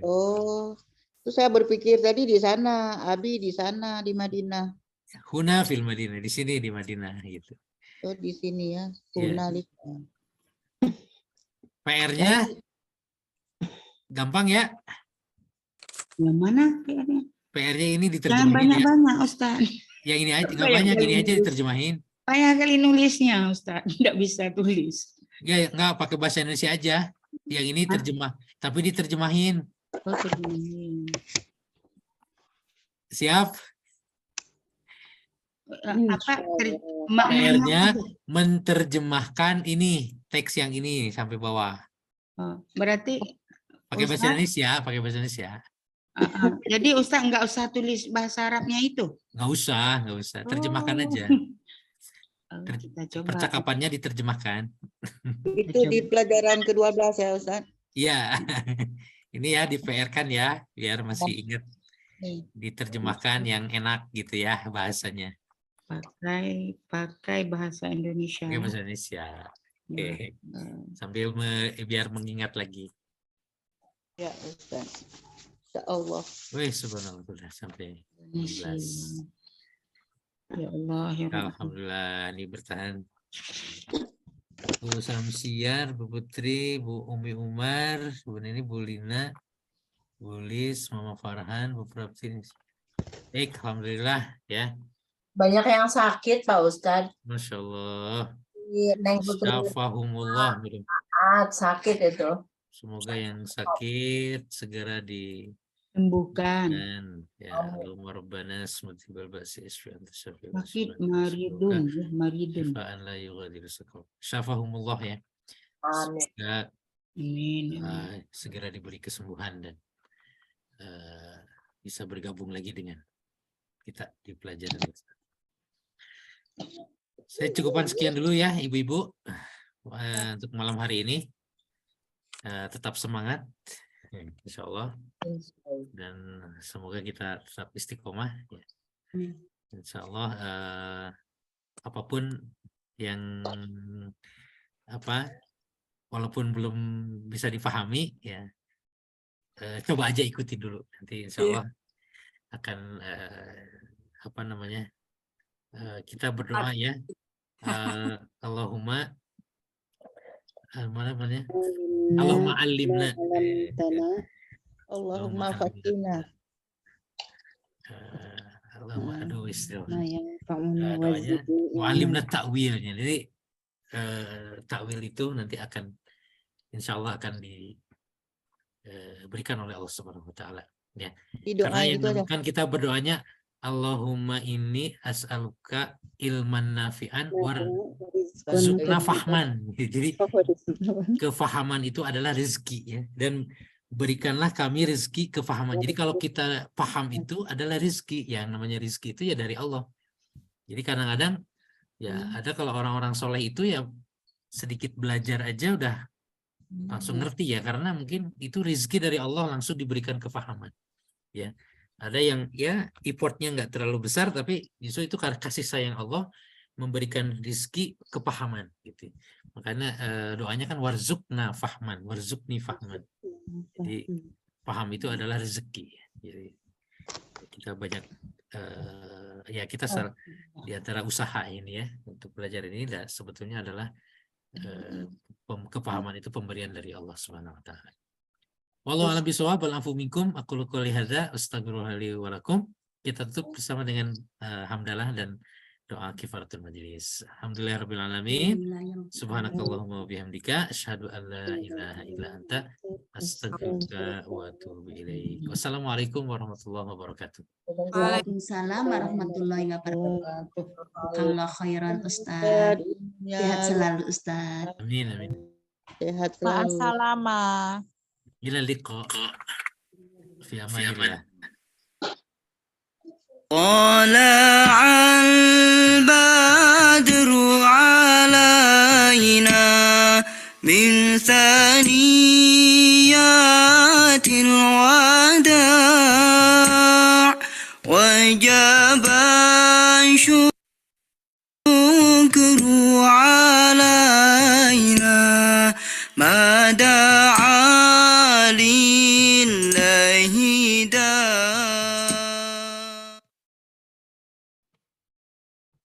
Speaker 3: Oh, itu saya berpikir tadi di sana, Abi di sana di Madinah.
Speaker 2: Huna fil Madinah, di sini di Madinah gitu.
Speaker 3: Oh, di sini ya,
Speaker 2: Iya.
Speaker 3: Hunalika.
Speaker 2: PR-nya gampang ya.
Speaker 4: Yang mana PR-nya?
Speaker 2: PR-nya ini
Speaker 4: Jangan
Speaker 2: diterjemahin ya.
Speaker 4: banyak-banyak Ustaz.
Speaker 2: Yang ini aja nggak banyak, ini aja diterjemahin.
Speaker 4: Payah kali nulisnya Ustaz, tidak bisa tulis.
Speaker 2: Ya nggak pakai bahasa Indonesia aja. Yang ini terjemah, tapi diterjemahin.
Speaker 4: Oh, terjemahin.
Speaker 2: Siap?
Speaker 4: Apa?
Speaker 2: PR-nya menterjemahkan ini teks yang ini sampai bawah.
Speaker 4: Oh, berarti
Speaker 2: Pakai bahasa
Speaker 4: Ustaz,
Speaker 2: Indonesia, pakai bahasa Indonesia.
Speaker 4: jadi Ustaz nggak usah tulis bahasa Arabnya itu.
Speaker 2: Nggak usah. Terjemahkan aja.
Speaker 4: Kita coba.
Speaker 2: Percakapannya diterjemahkan.
Speaker 3: Itu di pelajaran ke-12 ya, Ustaz.
Speaker 2: Iya. Ini ya di PR kan ya, biar masih ingat. Diterjemahkan yang enak gitu ya bahasanya.
Speaker 4: Pakai bahasa Indonesia.
Speaker 2: Pakai bahasa Indonesia. Oke. Sambil biar mengingat lagi.
Speaker 3: Ya, Ustaz. Insyaallah.
Speaker 2: Wih, subhanallah sampai 12.
Speaker 4: Ya Allah, ya Rabbi.
Speaker 2: Alhamdulillah, ini bertahan. Bu Samsiar, Bu Putri, Bu Umi Umar, Bu Nini, Bu Lina, Bu Lis, Mama Farhan, Bu Prapti. Baik, alhamdulillah ya.
Speaker 8: Banyak yang sakit Pak Ustadz.
Speaker 2: Masya Allah.
Speaker 8: Neng Putri
Speaker 2: Syafahumullah.
Speaker 8: sakit itu.
Speaker 2: Semoga yang sakit segera
Speaker 4: Sembuhkan.
Speaker 2: Dan ya Allahumma rabbana asmatibal ba'si isfi anta syafi wa
Speaker 4: Sakit
Speaker 2: syukur.
Speaker 4: maridun, ya, maridun.
Speaker 2: Syifaan la yughadiru saqam. Syafahumullah ya.
Speaker 8: Amin.
Speaker 2: Semoga
Speaker 4: Amin. Amin.
Speaker 2: segera diberi kesembuhan dan bisa bergabung lagi dengan kita di pelajaran. Saya cukupkan sekian dulu ya ibu-ibu untuk malam hari ini. Tetap semangat, insya Allah, dan semoga kita tetap istiqomah. Ya. Insya Allah apapun yang walaupun belum bisa dipahami ya, coba aja ikuti dulu. Nanti insya Allah akan kita berdoa ya. Allahumma Allahumma alimna.
Speaker 3: Allahumma fakina.
Speaker 2: Allahumma aduh istilah.
Speaker 7: Doanya
Speaker 2: Doanya wa'alimna ta'wilnya. Jadi takwil itu nanti akan insya Allah akan diberikan oleh Allah Subhanahu Wa Taala. Ya. Karena yang kan kita berdoanya Allahumma inni as'aluka ilman nafi'an warzuqna fahman. Jadi kefahaman itu adalah rezeki ya, dan berikanlah kami rezeki kefahaman. Jadi kalau kita paham itu adalah rezeki, yang namanya rezeki itu ya dari Allah. Jadi kadang-kadang ya ada kalau orang-orang soleh itu ya sedikit belajar aja udah langsung ngerti ya, karena mungkin itu rezeki dari Allah langsung diberikan kefahaman ya. Ada yang ya effortnya nggak terlalu besar, tapi justru itu karena kasih sayang Allah memberikan rezeki kepahaman gitu. Makanya doanya kan warzuqna fahman, warzuqni fahman. Jadi paham itu adalah rezeki. Jadi kita banyak ya kita di antara usaha ini ya untuk belajar ini sebetulnya adalah kepahaman itu pemberian dari Allah Subhanahu Wa Taala. Wallahu a'lam bishawab, wal afu minkum, aqulu qouli hadza astaghfirullah li wa lakum. Kita tutup bersama dengan hamdalah dan doa kifaratul majlis. Alhamdulillahirabbil alamin. Subhanakallahumma wa bihamdika asyhadu an la ilaha illa anta astaghfiruka wa atubu ilaik. Wassalamualaikum warahmatullahi wabarakatuh.
Speaker 5: Waalaikumsalam warahmatullahi wabarakatuh. Jazakallah khairan Ustaz. Sehat selalu Ustaz.
Speaker 2: Amin amin.
Speaker 3: Sehat selalu.
Speaker 9: Ma'assalamah.
Speaker 2: Ila liqa fi amanillah.
Speaker 1: طلع البدر علينا من ثنيات الوداع وجب الشكر علينا ما دعا لله داع